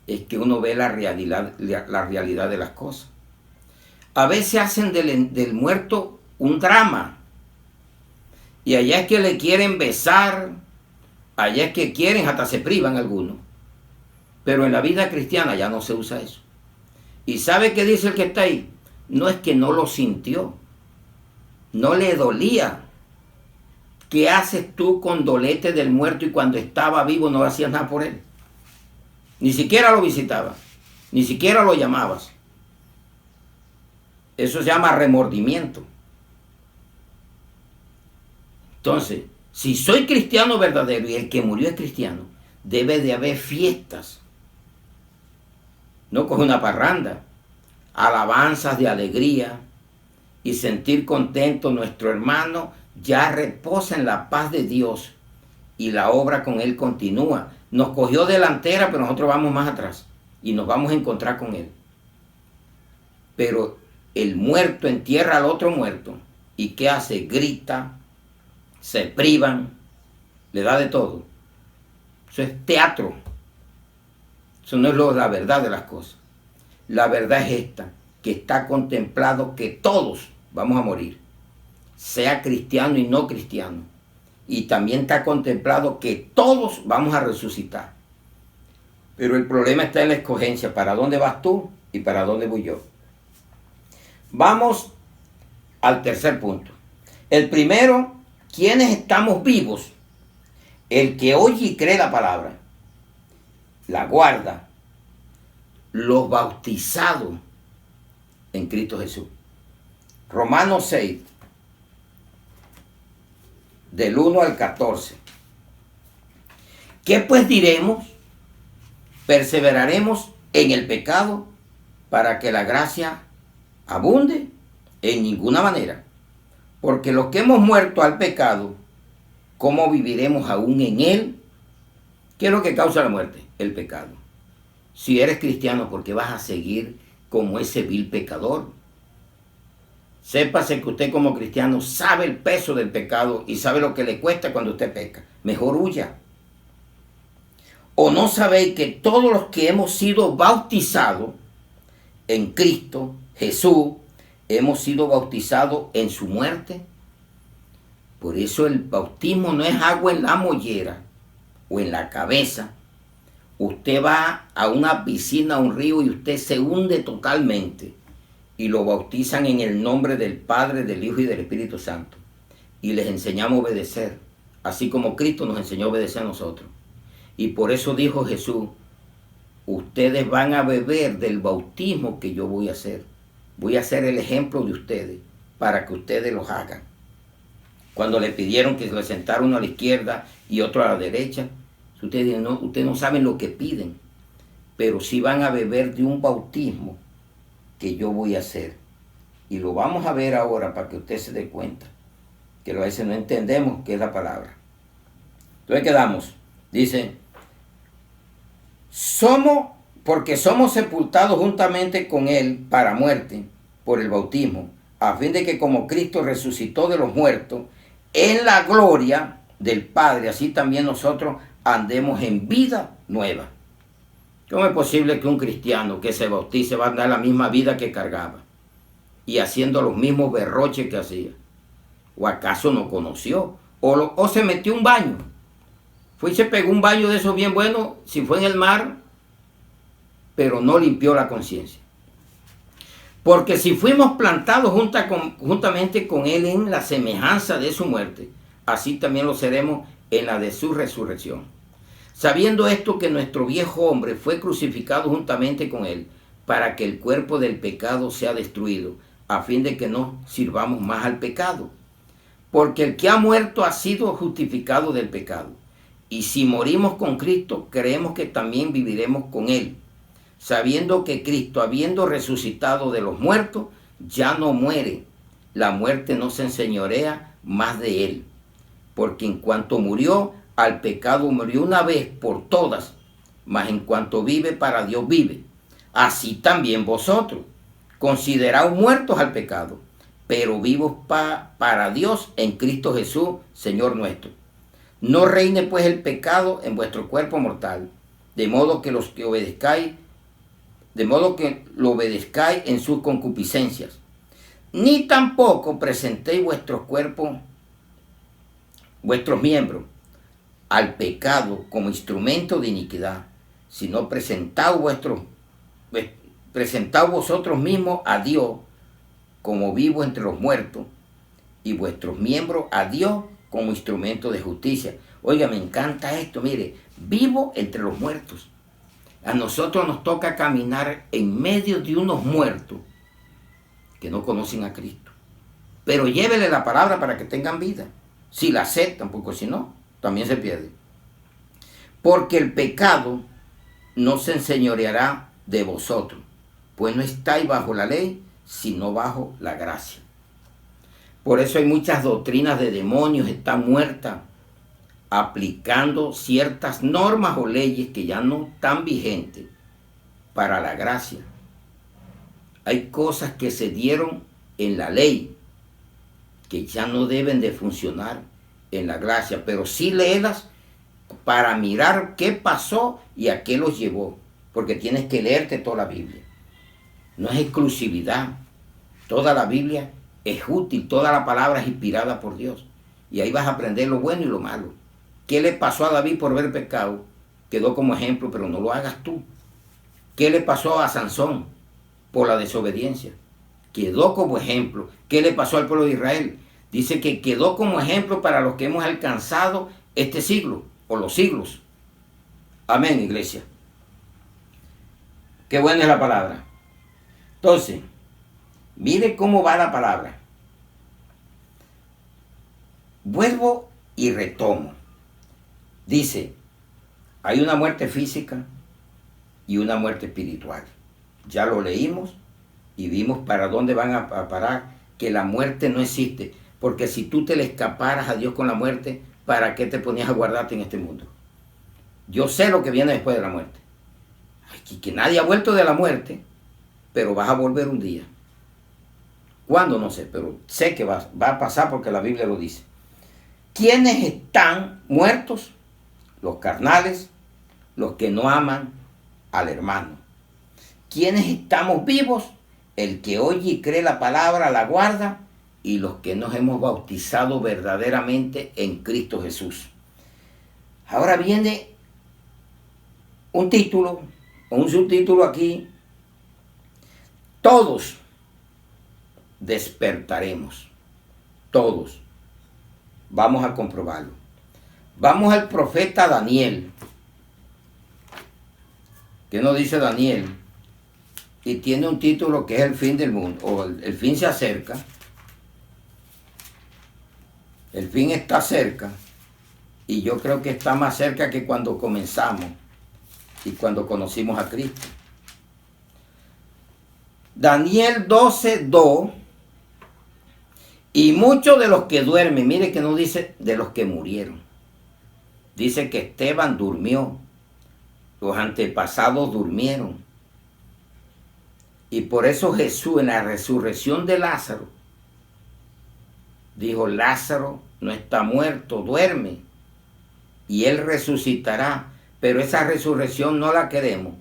es que uno ve la realidad de las cosas. A veces hacen del muerto un drama, y allá es que le quieren besar, allá es que quieren, hasta se privan algunos. Pero en la vida cristiana ya no se usa eso. ¿Y sabe qué dice el que está ahí? No es que no lo sintió, no le dolía. ¿Qué haces tú con dolete del muerto y cuando estaba vivo no hacías nada por él? Ni siquiera lo visitabas, ni siquiera lo llamabas. Eso se llama remordimiento. Entonces, si soy cristiano verdadero y el que murió es cristiano, debe de haber fiestas. No coge una parranda, alabanzas de alegría y sentir contento. Nuestro hermano ya reposa en la paz de Dios y la obra con él continúa. Nos cogió delantera, pero nosotros vamos más atrás y nos vamos a encontrar con él. Pero el muerto entierra al otro muerto. ¿Y qué hace? Grita, se privan, le da de todo. Eso es teatro. Eso no es la verdad de las cosas. La verdad es esta, que está contemplado que todos vamos a morir, sea cristiano y no cristiano. Y también está contemplado que todos vamos a resucitar. Pero el problema está en la escogencia. ¿Para dónde vas tú y para dónde voy yo? Vamos al tercer punto. El primero, ¿quiénes estamos vivos? El que oye y cree la palabra, la guarda, los bautizados en Cristo Jesús. Romanos 6, del 1 al 14. ¿Qué pues diremos? ¿Perseveraremos en el pecado para que la gracia abunde? En ninguna manera. Porque los que hemos muerto al pecado, ¿cómo viviremos aún en él? ¿Qué es lo que causa la muerte? El pecado. Si eres cristiano, ¿por qué vas a seguir como ese vil pecador? Sépase que usted como cristiano sabe el peso del pecado y sabe lo que le cuesta cuando usted peca. Mejor huya. ¿O no sabéis que todos los que hemos sido bautizados en Cristo Jesús, hemos sido bautizados en su muerte? Por eso el bautismo no es agua en la mollera o en la cabeza. Usted va a una piscina, a un río y usted se hunde totalmente. Y lo bautizan en el nombre del Padre, del Hijo y del Espíritu Santo. Y les enseñamos a obedecer, así como Cristo nos enseñó a obedecer a nosotros. Y por eso dijo Jesús, ustedes van a beber del bautismo que yo voy a hacer. Voy a ser el ejemplo de ustedes para que ustedes los hagan. Cuando le pidieron que le sentara uno a la izquierda y otro a la derecha, ustedes no saben lo que piden, pero sí van a beber de un bautismo que yo voy a hacer. Y lo vamos a ver ahora para que usted se dé cuenta, que a veces no entendemos qué es la palabra. Entonces quedamos, dice, porque somos sepultados juntamente con él para muerte por el bautismo, a fin de que como Cristo resucitó de los muertos en la gloria del Padre, así también nosotros andemos en vida nueva. ¿Cómo es posible que un cristiano que se bautice va a dar la misma vida que cargaba y haciendo los mismos berroches que hacía? ¿O acaso no conoció? ¿O se metió un baño? Fue y se pegó un baño de esos bien buenos, si fue en el mar, pero no limpió la conciencia. Porque si fuimos plantados juntamente con él en la semejanza de su muerte, así también lo seremos en la de su resurrección. Sabiendo esto, que nuestro viejo hombre fue crucificado juntamente con él, para que el cuerpo del pecado sea destruido, a fin de que no sirvamos más al pecado. Porque el que ha muerto ha sido justificado del pecado. Y si morimos con Cristo, creemos que también viviremos con él, sabiendo que Cristo, habiendo resucitado de los muertos, ya no muere. La muerte no se enseñorea más de él. Porque en cuanto murió, al pecado murió una vez por todas, mas en cuanto vive, para Dios vive. Así también vosotros, consideraos muertos al pecado, pero vivos para Dios en Cristo Jesús, Señor nuestro. No reine pues el pecado en vuestro cuerpo mortal, de modo que lo obedezcáis en sus concupiscencias. Ni tampoco presentéis vuestros cuerpos, vuestros miembros, al pecado como instrumento de iniquidad, sino presentaos vosotros mismos a Dios como vivos entre los muertos, y vuestros miembros a Dios como instrumento de justicia. Oiga, me encanta esto, mire, vivo entre los muertos. A nosotros nos toca caminar en medio de unos muertos que no conocen a Cristo. Pero llévele la palabra para que tengan vida. Si la aceptan, porque si no, también se pierde. Porque el pecado no se enseñoreará de vosotros, pues no estáis bajo la ley, sino bajo la gracia. Por eso hay muchas doctrinas de demonios, están muertas, aplicando ciertas normas o leyes que ya no están vigentes para la gracia. Hay cosas que se dieron en la ley que ya no deben de funcionar en la gracia, pero sí léelas para mirar qué pasó y a qué los llevó, porque tienes que leerte toda la Biblia. No es exclusividad, toda la Biblia es útil, toda la palabra es inspirada por Dios, y ahí vas a aprender lo bueno y lo malo. ¿Qué le pasó a David por haber pecado? Quedó como ejemplo, pero no lo hagas tú. ¿Qué le pasó a Sansón por la desobediencia? Quedó como ejemplo. ¿Qué le pasó al pueblo de Israel? Dice que quedó como ejemplo para los que hemos alcanzado este siglo o los siglos. Amén, iglesia. Qué buena es la palabra. Entonces, mire cómo va la palabra. Vuelvo y retomo. Dice, hay una muerte física y una muerte espiritual. Ya lo leímos y vimos para dónde van a parar, que la muerte no existe. Porque si tú te le escaparas a Dios con la muerte, ¿para qué te ponías a guardarte en este mundo? Yo sé lo que viene después de la muerte. Ay, que nadie ha vuelto de la muerte, pero vas a volver un día. ¿Cuándo? No sé, pero sé que va a pasar porque la Biblia lo dice. ¿Quiénes están muertos? Los carnales, los que no aman al hermano. ¿Quiénes estamos vivos? El que oye y cree la palabra, la guarda, y los que nos hemos bautizado verdaderamente en Cristo Jesús. Ahora viene un título, o un subtítulo aquí. Todos despertaremos. Todos. Vamos a comprobarlo. Vamos al profeta Daniel. ¿Qué nos dice Daniel? Y tiene un título que es el fin del mundo, o el fin se acerca. El fin está cerca, y yo creo que está más cerca que cuando comenzamos y cuando conocimos a Cristo. Daniel 12:2. Y muchos de los que duermen, mire que no dice de los que murieron. Dice que Esteban durmió, los antepasados durmieron. Y por eso Jesús en la resurrección de Lázaro dijo, Lázaro no está muerto, duerme. Y él resucitará. Pero esa resurrección no la queremos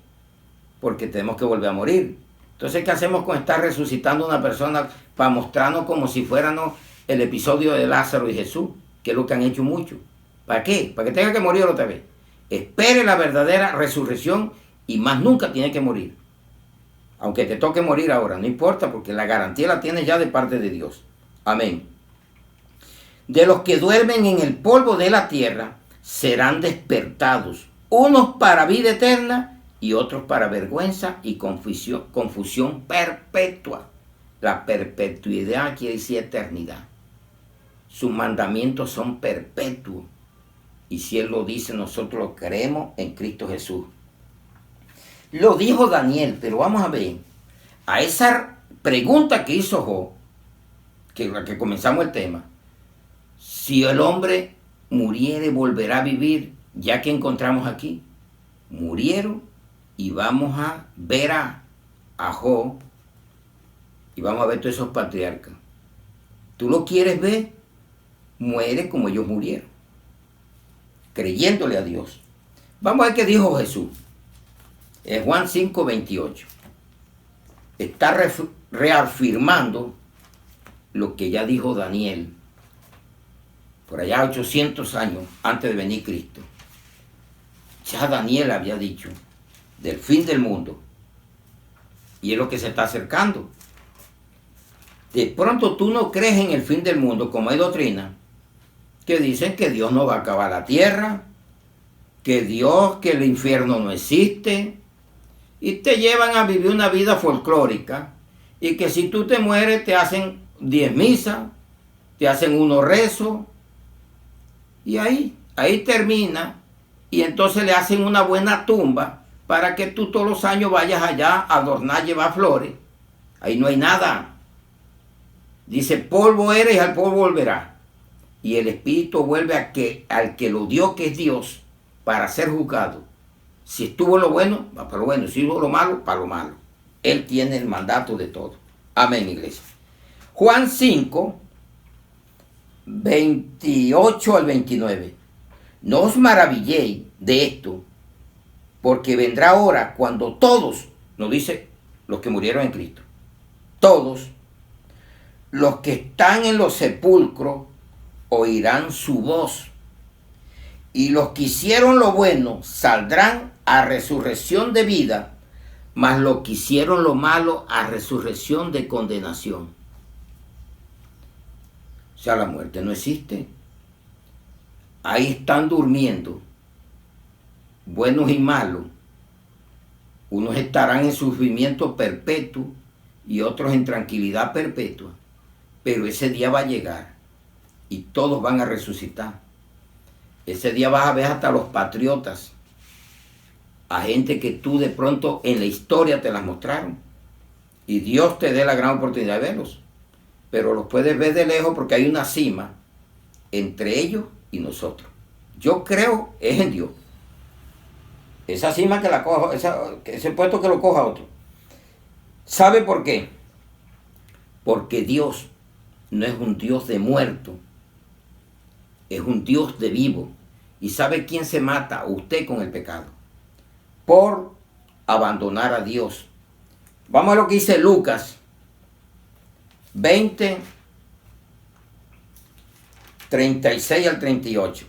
porque tenemos que volver a morir. Entonces, ¿qué hacemos con estar resucitando a una persona para mostrarnos como si fuéramos el episodio de Lázaro y Jesús? Que es lo que han hecho muchos. ¿Para qué? Para que tenga que morir otra vez. Espere la verdadera resurrección y más nunca tiene que morir. Aunque te toque morir ahora, no importa, porque la garantía la tienes ya de parte de Dios. Amén. De los que duermen en el polvo de la tierra serán despertados, unos para vida eterna y otros para vergüenza y confusión perpetua. La perpetuidad quiere decir eternidad. Sus mandamientos son perpetuos. Y si Él lo dice, nosotros lo creemos en Cristo Jesús. Lo dijo Daniel, pero vamos a ver. A esa pregunta que hizo Job, que comenzamos el tema. Si el hombre muriere, volverá a vivir, ya que encontramos aquí. murieron y vamos a ver a Job y vamos a ver todos esos patriarcas. ¿Tú lo quieres ver? Muere como ellos murieron, creyéndole a Dios. Vamos a ver qué dijo Jesús. En Juan 5:28. Está reafirmando lo que ya dijo Daniel por allá 800 años antes de venir Cristo. Ya Daniel había dicho del fin del mundo. Y es lo que se está acercando. De pronto tú no crees en el fin del mundo, como hay doctrina que dicen que Dios no va a acabar la tierra, que el infierno no existe, y te llevan a vivir una vida folclórica, y que si tú te mueres te hacen 10 misas, te hacen unos rezos, y ahí termina, y entonces le hacen una buena tumba para que tú todos los años vayas allá a adornar, llevar flores. Ahí no hay nada. Dice, polvo eres y al polvo volverás. Y el Espíritu vuelve al que lo dio, que es Dios, para ser juzgado. Si estuvo lo bueno, va para lo bueno. Si estuvo lo malo, para lo malo. Él tiene el mandato de todo. Amén, iglesia. Juan 5, 28 al 29. No os maravilléis de esto, porque vendrá hora cuando todos, nos dice los que murieron en Cristo, todos los que están en los sepulcros oirán su voz, y los que hicieron lo bueno saldrán a resurrección de vida, mas los que hicieron lo malo a resurrección de condenación. O sea, la muerte no existe. Ahí están durmiendo, buenos y malos. Unos estarán en sufrimiento perpetuo y otros en tranquilidad perpetua. Pero ese día va a llegar y todos van a resucitar. Ese día vas a ver hasta los patriotas, a gente que tú de pronto en la historia te las mostraron. Y Dios te dé la gran oportunidad de verlos. Pero los puedes ver de lejos porque hay una cima entre ellos y nosotros. Yo creo es en Dios. Esa cima que la coja, ese puesto que lo coja otro. ¿Sabe por qué? Porque Dios no es un Dios de muerto, es un Dios de vivo. ¿Y sabe quién se mata? Usted con el pecado, por abandonar a Dios. Vamos a lo que dice Lucas 20, 36 al 38.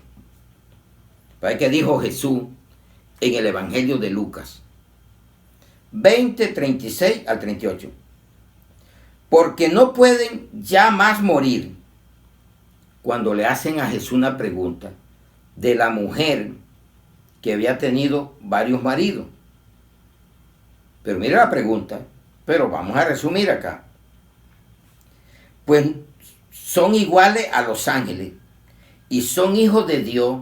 ¿Para qué dijo Jesús en el Evangelio de Lucas? 20, 36 al 38. Porque no pueden ya más morir. Cuando le hacen a Jesús una pregunta de la mujer que había tenido varios maridos. Pero mire la pregunta, pero vamos a resumir acá. Pues son iguales a los ángeles y son hijos de Dios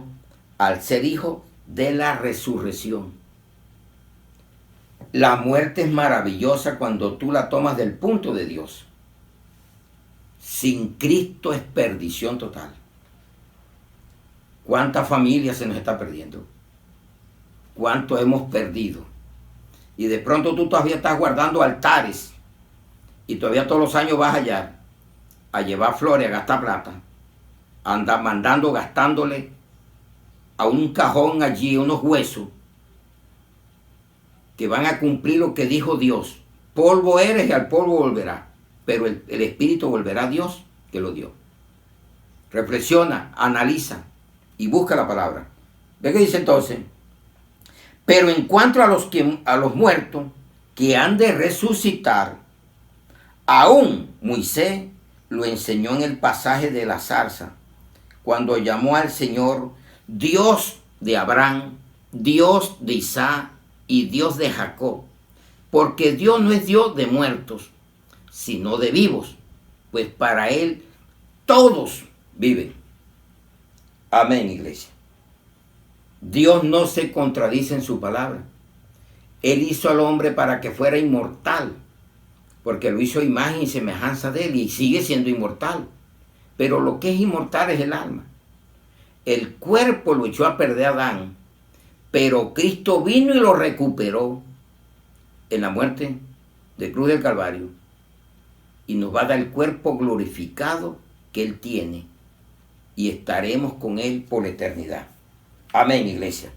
al ser hijos de la resurrección. La muerte es maravillosa cuando tú la tomas del punto de Dios. Sin Cristo es perdición total. ¿Cuántas familias se nos está perdiendo? ¿Cuánto hemos perdido? Y de pronto tú todavía estás guardando altares y todavía todos los años vas allá a llevar flores, a gastar plata, anda mandando, gastándole a un cajón allí unos huesos que van a cumplir lo que dijo Dios. Polvo eres y al polvo volverás. Pero el Espíritu volverá a Dios que lo dio. Reflexiona, analiza y busca la palabra. ¿Ve qué dice entonces? Pero en cuanto a los muertos que han de resucitar, aún Moisés lo enseñó en el pasaje de la zarza, cuando llamó al Señor Dios de Abraham, Dios de Isaac y Dios de Jacob. Porque Dios no es Dios de muertos, sino de vivos, pues para Él todos viven. Amén, iglesia. Dios no se contradice en su palabra. Él hizo al hombre para que fuera inmortal, porque lo hizo a imagen y semejanza de Él y sigue siendo inmortal. Pero lo que es inmortal es el alma. El cuerpo lo echó a perder a Adán, pero Cristo vino y lo recuperó en la muerte de cruz del Calvario y nos va a dar el cuerpo glorificado que Él tiene y estaremos con Él por la eternidad. Amén, iglesia.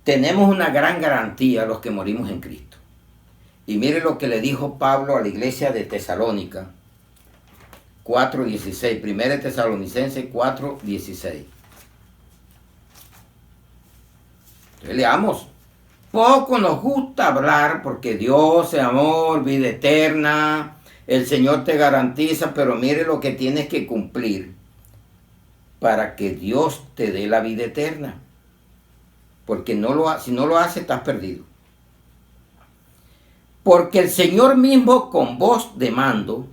Tenemos una gran garantía los que morimos en Cristo. Y mire lo que le dijo Pablo a la iglesia de Tesalónica 4:16, 1 Tesalonicenses 4:16. Entonces leamos. Poco nos gusta hablar porque Dios es amor, vida eterna, el Señor te garantiza, pero mire lo que tienes que cumplir para que Dios te dé la vida eterna. Porque si no lo haces, estás perdido. Porque el Señor mismo con voz de mando,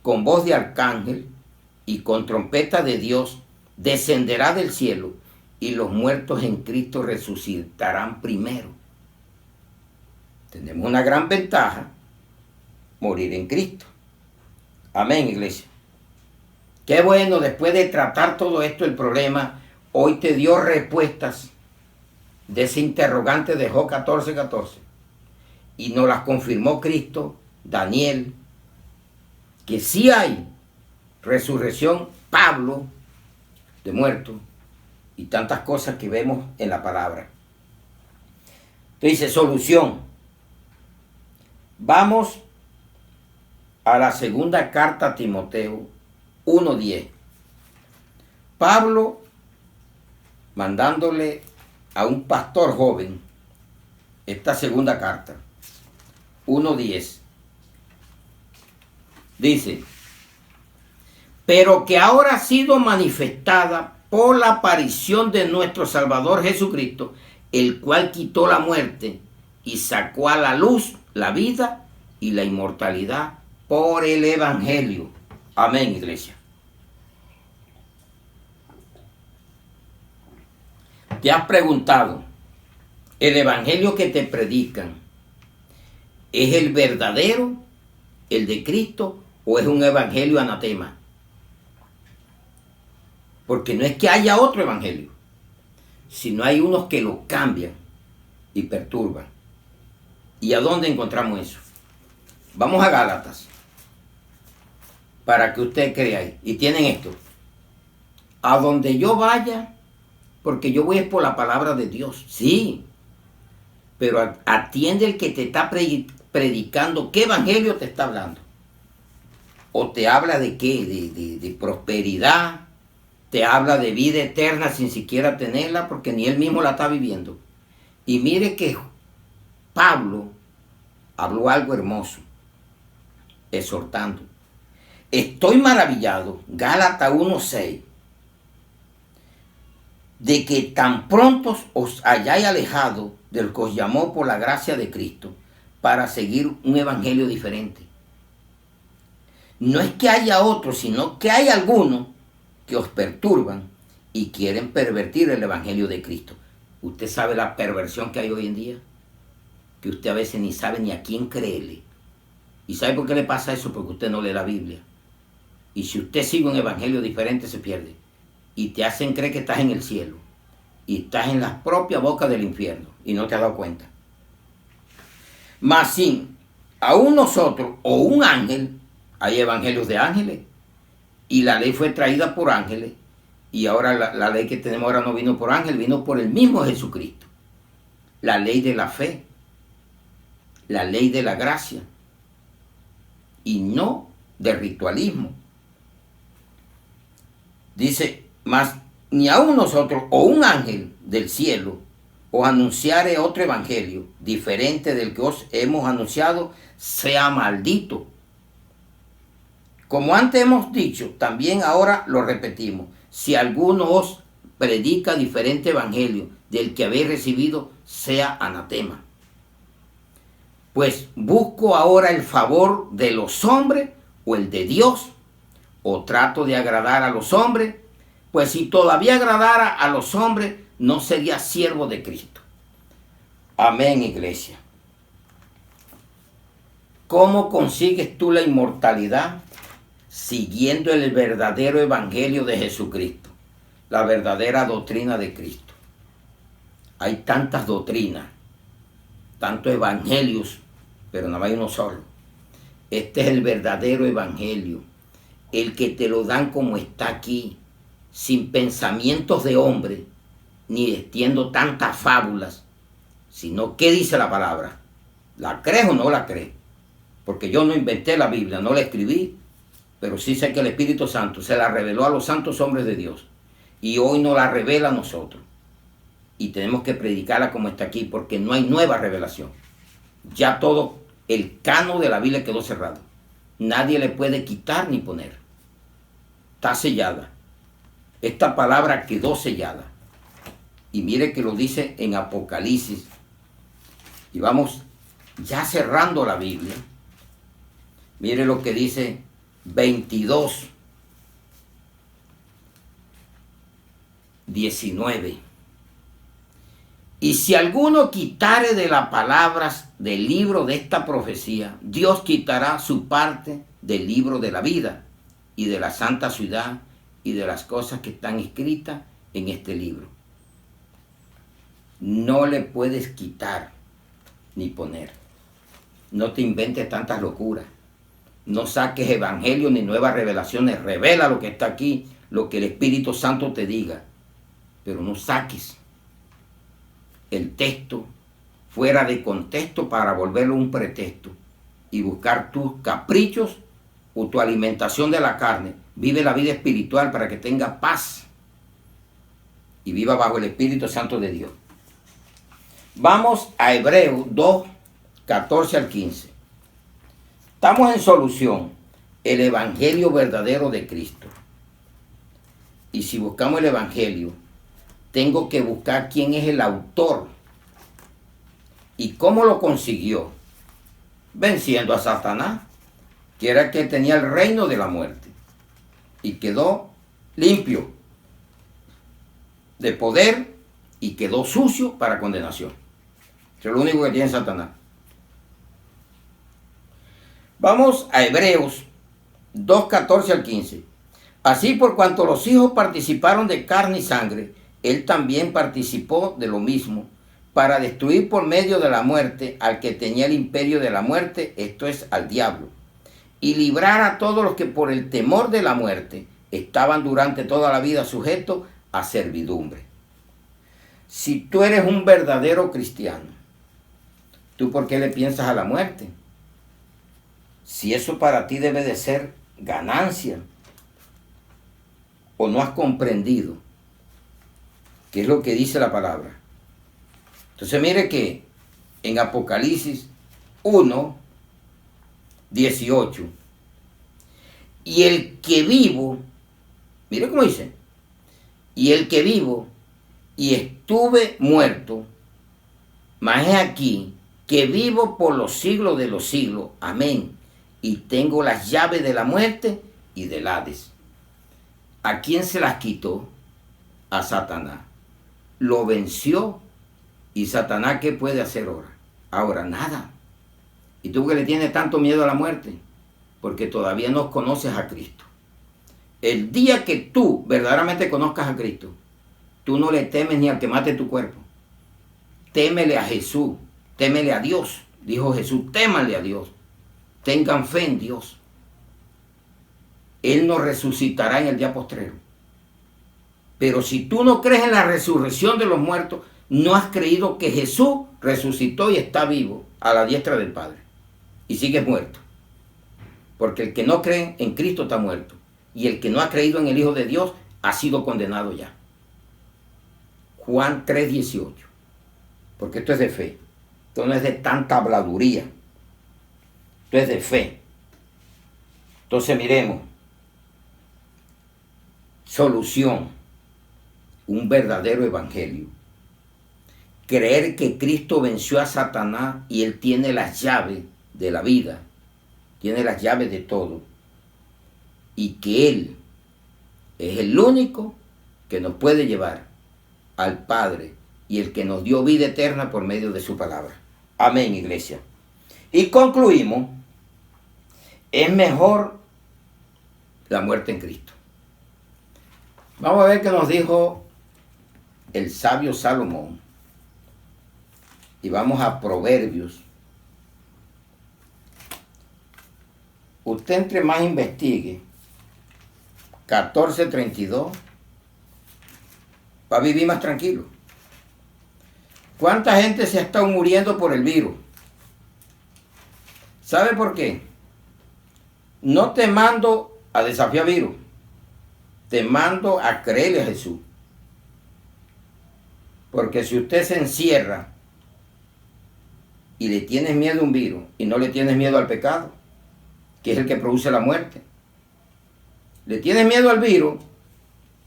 con voz de arcángel y con trompeta de Dios, descenderá del cielo y los muertos en Cristo resucitarán primero. Tenemos una gran ventaja, morir en Cristo. Amén, iglesia. Qué bueno, después de tratar todo esto, el problema, hoy te dio respuestas de ese interrogante de Job 14:14. Y nos las confirmó Cristo, Daniel, que sí hay resurrección, Pablo, de muertos, y tantas cosas que vemos en la palabra. Entonces dice, solución. Vamos a la segunda carta a Timoteo 1:10. Pablo, mandándole a un pastor joven esta segunda carta, 1:10, dice, pero que ahora ha sido manifestada por la aparición de nuestro Salvador Jesucristo, el cual quitó la muerte y sacó a la luz la vida y la inmortalidad por el Evangelio. Amén, iglesia. ¿Te has preguntado, el Evangelio que te predican es el verdadero, el de Cristo, o es un evangelio anatema? Porque no es que haya otro evangelio, sino hay unos que lo cambian y perturban. ¿Y a dónde encontramos eso? Vamos a Gálatas, para que usted crea ahí. Y tienen esto. A donde yo vaya, porque yo voy por la palabra de Dios, sí, pero atiende el que te está predicando, ¿qué evangelio te está hablando? ¿O te habla de qué? De prosperidad, te habla de vida eterna sin siquiera tenerla, porque ni él mismo la está viviendo. Y mire que Pablo habló algo hermoso, exhortando. Estoy maravillado, Gálatas 1:6, de que tan pronto os hayáis alejado del que os llamó por la gracia de Cristo para seguir un evangelio diferente. No es que haya otro, sino que hay algunos que os perturban y quieren pervertir el evangelio de Cristo. ¿Usted sabe la perversión que hay hoy en día? Que usted a veces ni sabe ni a quién creerle. ¿Y sabe por qué le pasa eso? Porque usted no lee la Biblia. Y si usted sigue un evangelio diferente, se pierde. Y te hacen creer que estás en el cielo. Y estás en la propia boca del infierno. Y no te has dado cuenta. Mas sin aún nosotros o un ángel, hay evangelios de ángeles. Y la ley fue traída por ángeles. Y ahora la ley que tenemos ahora no vino por ángel, vino por el mismo Jesucristo. La ley de la fe. La ley de la gracia. Y no de ritualismo. Dice, mas ni aún nosotros o un ángel del cielo os anunciare otro evangelio diferente del que os hemos anunciado, sea maldito. Como antes hemos dicho, también ahora lo repetimos. Si alguno os predica diferente evangelio del que habéis recibido, sea anatema. Pues busco ahora el favor de los hombres o el de Dios, o trato de agradar a los hombres, pues si todavía agradara a los hombres, no sería siervo de Cristo. Amén, iglesia. ¿Cómo consigues tú la inmortalidad? Siguiendo el verdadero evangelio de Jesucristo, la verdadera doctrina de Cristo. Hay tantas doctrinas, tantos evangelios, pero no hay uno solo. Este es el verdadero evangelio, el que te lo dan como está aquí, sin pensamientos de hombre, ni extiendo tantas fábulas, sino qué dice la palabra. ¿La crees o no la crees? Porque yo no inventé la Biblia, no la escribí, pero sí sé que el Espíritu Santo se la reveló a los santos hombres de Dios y hoy nos la revela a nosotros. Y tenemos que predicarla como está aquí, porque no hay nueva revelación. Ya todo el canon de la Biblia quedó cerrado. Nadie le puede quitar ni poner. Está sellada. Esta palabra quedó sellada. Y mire que lo dice en Apocalipsis. Y vamos ya cerrando la Biblia. Mire lo que dice 22, 19. Y si alguno quitare de las palabras del libro de esta profecía, Dios quitará su parte del libro de la vida y de la santa ciudad y de las cosas que están escritas en este libro. No le puedes quitar ni poner. No te inventes tantas locuras. No saques evangelio ni nuevas revelaciones. Revela lo que está aquí, lo que el Espíritu Santo te diga. Pero no saques el texto fuera de contexto para volverlo un pretexto y buscar tus caprichos o tu alimentación de la carne. Vive la vida espiritual para que tenga paz y viva bajo el Espíritu Santo de Dios. Vamos a Hebreos 2, 14 al 15. Estamos en solución, el evangelio verdadero de Cristo. Y si buscamos el evangelio, tengo que buscar quién es el autor y cómo lo consiguió, venciendo a Satanás, que era el que tenía el reino de la muerte, y quedó limpio de poder y quedó sucio para condenación. Eso es lo único que tiene Satanás. Vamos a Hebreos 2, 14 al 15. Así, por cuanto los hijos participaron de carne y sangre, él también participó de lo mismo, para destruir por medio de la muerte al que tenía el imperio de la muerte, esto es, al diablo, y librar a todos los que por el temor de la muerte estaban durante toda la vida sujetos a servidumbre. Si tú eres un verdadero cristiano, ¿tú por qué le piensas a la muerte? Si eso para ti debe de ser ganancia, o no has comprendido qué es lo que dice la palabra. Entonces mire que en Apocalipsis 1, 18, y el que vivo, mire cómo dice, y el que vivo y estuve muerto, mas he aquí que vivo por los siglos de los siglos, amén, y tengo las llaves de la muerte y del Hades. ¿A quién se las quitó? A Satanás. Lo venció. ¿Y Satanás qué puede hacer ahora? Ahora nada. ¿Y tú que le tienes tanto miedo a la muerte? Porque todavía no conoces a Cristo. El día que tú verdaderamente conozcas a Cristo, tú no le temes ni al que mate tu cuerpo. Témele a Jesús, témele a Dios. Dijo Jesús, témanle a Dios. Tengan fe en Dios. Él nos resucitará en el día postrero. Pero si tú no crees en la resurrección de los muertos, no has creído que Jesús resucitó y está vivo a la diestra del Padre. Y sigues muerto. Porque el que no cree en Cristo está muerto. Y el que no ha creído en el Hijo de Dios ha sido condenado ya. Juan 3:18. Porque esto es de fe. Esto no es de tanta habladuría. Esto es de fe. Entonces miremos. Solución. Un verdadero evangelio. Creer que Cristo venció a Satanás y Él tiene las llaves de la vida, tiene las llaves de todo, y que Él es el único que nos puede llevar al Padre y el que nos dio vida eterna por medio de su palabra. Amén, iglesia. Y concluimos, es mejor la muerte en Cristo. Vamos a ver qué nos dijo el sabio Salomón y vamos a Proverbios. Usted entre más investigue, 14:32, va a vivir más tranquilo. ¿Cuánta gente se ha estado muriendo por el virus? ¿Sabe por qué? No te mando a desafiar virus, te mando a creerle a Jesús. Porque si usted se encierra y le tienes miedo a un virus y no le tienes miedo al pecado, que es el que produce la muerte, le tienes miedo al virus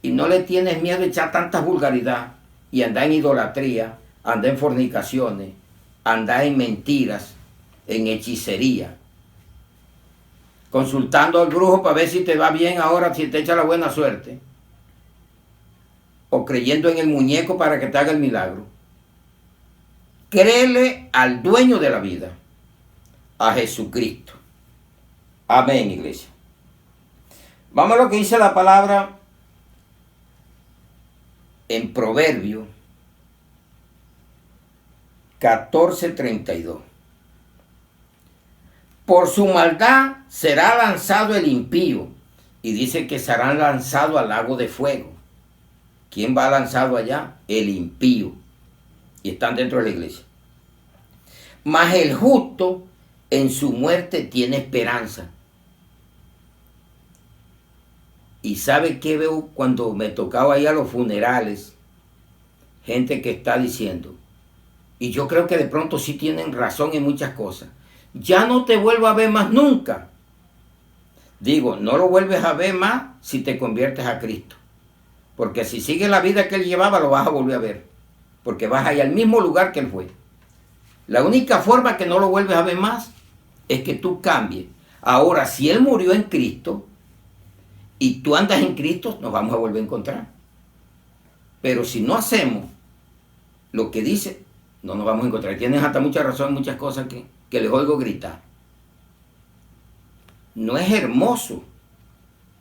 y no le tienes miedo a echar tanta vulgaridad y andar en idolatría, andar en fornicaciones, andar en mentiras, en hechicería, consultando al brujo para ver si te va bien ahora, si te echa la buena suerte, o creyendo en el muñeco para que te haga el milagro. Créele al dueño de la vida, a Jesucristo. Amén, iglesia. Vamos a lo que dice la palabra en Proverbio 14:32. Por su maldad será lanzado el impío, y dice que serán lanzados al lago de fuego. ¿Quién va lanzado allá? El impío. Y están dentro de la iglesia. Mas el justo en su muerte tiene esperanza. ¿Y sabe qué veo cuando me tocaba ir a los funerales? Gente que está diciendo, y yo creo que de pronto sí tienen razón en muchas cosas, ya no te vuelvo a ver más nunca. Digo, no lo vuelves a ver más si te conviertes a Cristo. Porque si sigues la vida que él llevaba, lo vas a volver a ver. Porque vas a ir al mismo lugar que él fue. La única forma que no lo vuelves a ver más es que tú cambies. Ahora, si él murió en Cristo y tú andas en Cristo, nos vamos a volver a encontrar. Pero si no hacemos lo que dice, no nos vamos a encontrar. Tienes hasta mucha razón en muchas cosas que les oigo gritar. No es hermoso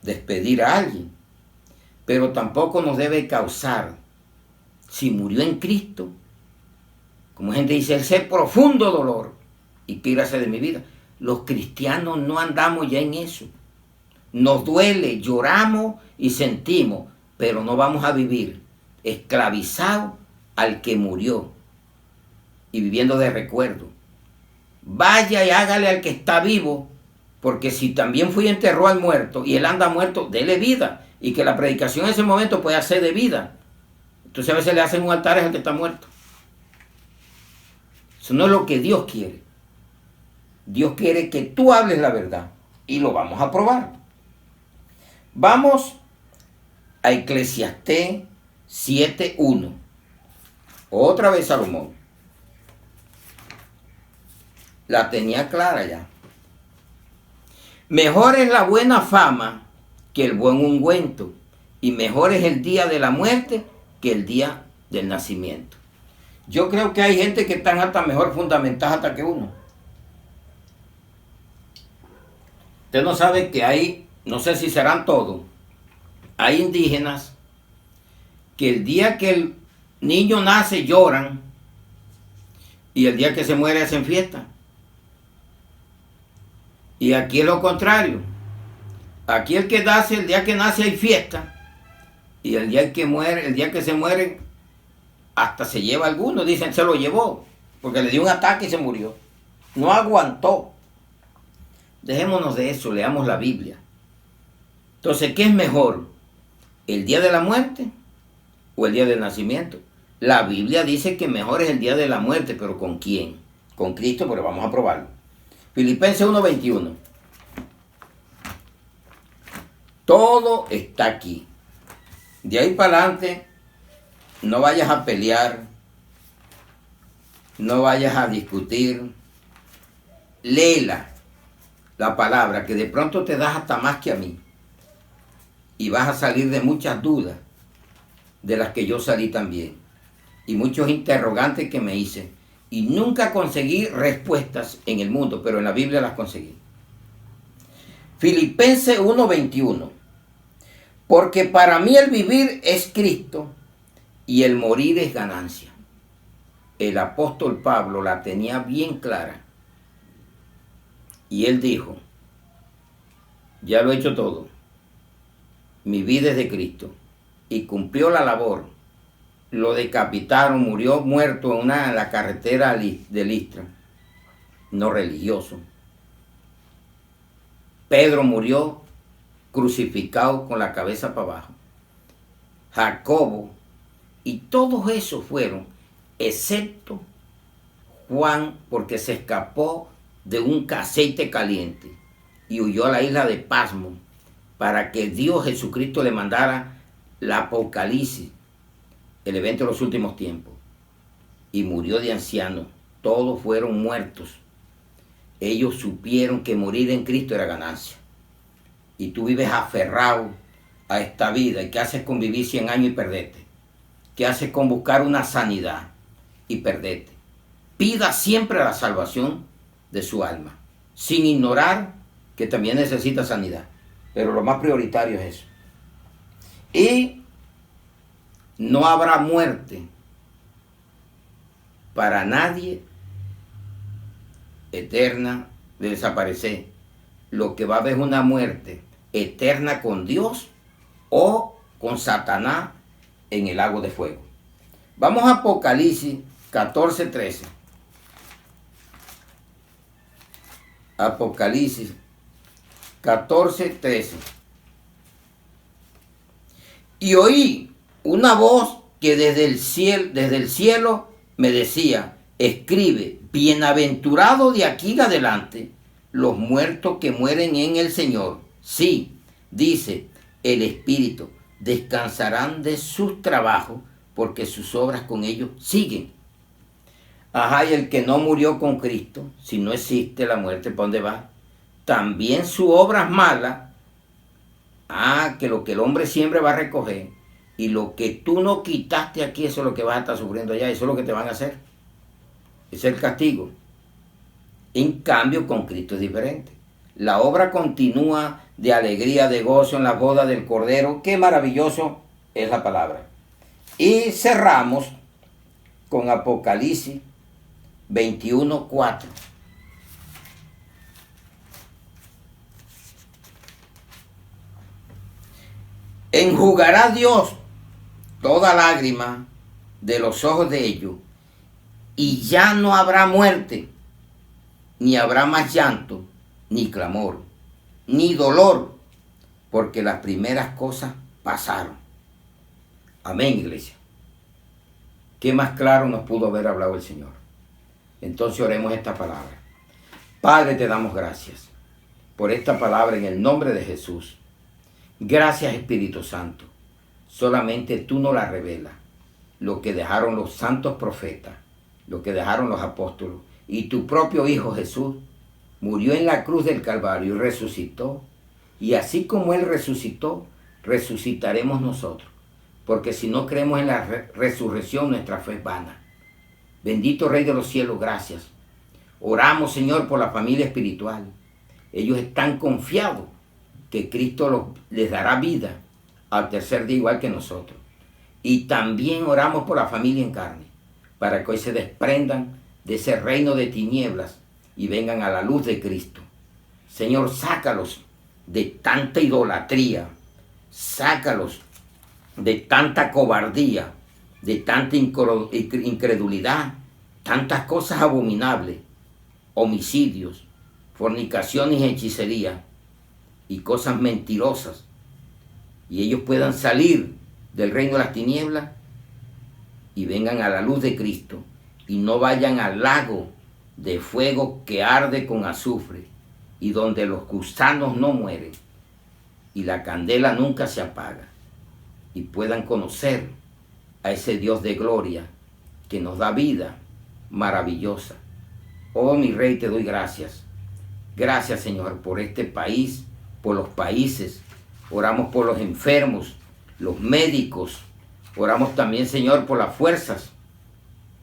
despedir a alguien, pero tampoco nos debe causar, si murió en Cristo, como gente dice, ese profundo dolor, y pírase de mi vida. Los cristianos no andamos ya en eso. Nos duele, lloramos y sentimos, pero no vamos a vivir esclavizados al que murió y viviendo de recuerdo. Vaya y hágale al que está vivo, porque si también fui y enterró al muerto y él anda muerto, dele vida, y que la predicación en ese momento pueda ser de vida. Entonces a veces le hacen un altar al que está muerto. Eso no es lo que Dios quiere. Dios quiere que tú hables la verdad y lo vamos a probar. Vamos a Eclesiastés 7:1. Otra vez Salomón. La tenía clara ya. Mejor es la buena fama que el buen ungüento, y mejor es el día de la muerte que el día del nacimiento. Yo creo que hay gente que están hasta mejor fundamentadas hasta que uno. Usted no sabe que hay, no sé si serán todos, hay indígenas que el día que el niño nace lloran y el día que se muere hacen fiesta. Y aquí es lo contrario. Aquí el que nace, el día que nace hay fiesta, y el día que muere, el día que se muere, hasta se lleva alguno, dicen se lo llevó, porque le dio un ataque y se murió. No aguantó. Dejémonos de eso, leamos la Biblia. Entonces, ¿qué es mejor? ¿El día de la muerte o el día del nacimiento? La Biblia dice que mejor es el día de la muerte, pero ¿con quién? Con Cristo, pero vamos a probarlo. Filipenses 1:21. Todo está aquí. De ahí para adelante, no vayas a pelear, no vayas a discutir. Léela, la palabra, que de pronto te das hasta más que a mí. Y vas a salir de muchas dudas, de las que yo salí también. Y muchos interrogantes que me hice. Y nunca conseguí respuestas en el mundo, pero en la Biblia las conseguí. Filipenses 1:21. Porque para mí el vivir es Cristo y el morir es ganancia. el apóstol Pablo la tenía bien clara. Y él dijo, ya lo he hecho todo. Mi vida es de Cristo. Y cumplió la labor. Lo decapitaron, murió muerto en la carretera de Listra. No religioso. Pedro murió crucificado con la cabeza para abajo. Jacobo. Y todos esos fueron, excepto Juan, porque se escapó de un aceite caliente y huyó a la isla de Pasmo para que Dios Jesucristo le mandara la Apocalipsis, el evento de los últimos tiempos. Y murió de anciano. Todos fueron muertos. Ellos supieron que morir en Cristo era ganancia. Y tú vives aferrado a esta vida. ¿Y qué haces con vivir 100 años y perderte? ¿Qué haces con buscar una sanidad y perderte? Pida siempre la salvación de su alma, sin ignorar que también necesita sanidad. Pero lo más prioritario es eso. Y no habrá muerte para nadie eterna de desaparecer. Lo que va a haber es una muerte eterna con Dios o con Satanás en el lago de fuego. Vamos a Apocalipsis 14:13. Apocalipsis 14:13. Y oí una voz que desde el cielo me decía, escribe, bienaventurado de aquí en adelante los muertos que mueren en el Señor. Sí, dice el Espíritu, descansarán de sus trabajos porque sus obras con ellos siguen. Ajá, y el que no murió con Cristo, si no existe la muerte, ¿para dónde va? También sus obras malas, que lo que el hombre siempre va a recoger, y lo que tú no quitaste aquí, eso es lo que vas a estar sufriendo allá, eso es lo que te van a hacer. Ese es el castigo. En cambio, con Cristo es diferente. La obra continúa de alegría, de gozo en la boda del Cordero. Qué maravilloso es la palabra. Y cerramos con Apocalipsis 21:4. Enjugará Dios toda lágrima de los ojos de ellos, y ya no habrá muerte, ni habrá más llanto, ni clamor, ni dolor, porque las primeras cosas pasaron. Amén, iglesia. ¿Qué más claro nos pudo haber hablado el Señor? Entonces oremos esta palabra. Padre, te damos gracias por esta palabra en el nombre de Jesús. Gracias, Espíritu Santo. Solamente tú nos la revelas. Lo que dejaron los santos profetas, lo que dejaron los apóstoles, y tu propio Hijo Jesús murió en la cruz del Calvario y resucitó. Y así como Él resucitó, resucitaremos nosotros. Porque si no creemos en la resurrección, nuestra fe es vana. Bendito Rey de los cielos, gracias. Oramos, Señor, por la familia espiritual. Ellos están confiados que Cristo les dará vida al tercer día igual que nosotros. Y también oramos por la familia en carne, para que hoy se desprendan de ese reino de tinieblas y vengan a la luz de Cristo. Señor, sácalos de tanta idolatría, sácalos de tanta cobardía, de tanta incredulidad, tantas cosas abominables, homicidios, fornicaciones y hechicería, y cosas mentirosas, y ellos puedan salir del reino de las tinieblas y vengan a la luz de Cristo, y no vayan al lago de fuego que arde con azufre, y donde los gusanos no mueren, y la candela nunca se apaga, y puedan conocer a ese Dios de gloria que nos da vida maravillosa. Oh, mi Rey, te doy gracias. Gracias, Señor, por este país, por los países. Oramos por los enfermos, los médicos. Oramos también, Señor, por las fuerzas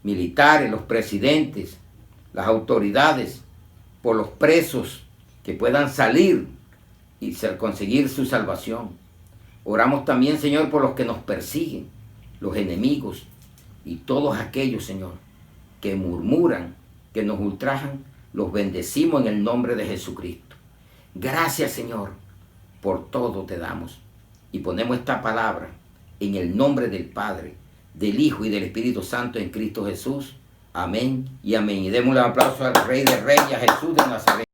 militares, los presidentes, las autoridades, por los presos que puedan salir y conseguir su salvación. Oramos también, Señor, por los que nos persiguen, los enemigos y todos aquellos, Señor, que murmuran, que nos ultrajan, los bendecimos en el nombre de Jesucristo. Gracias, Señor, por todo te damos. Y ponemos esta palabra en el nombre del Padre, del Hijo y del Espíritu Santo en Cristo Jesús. Amén y amén. Y démosle un aplauso al Rey de Reyes, a Jesús de Nazaret.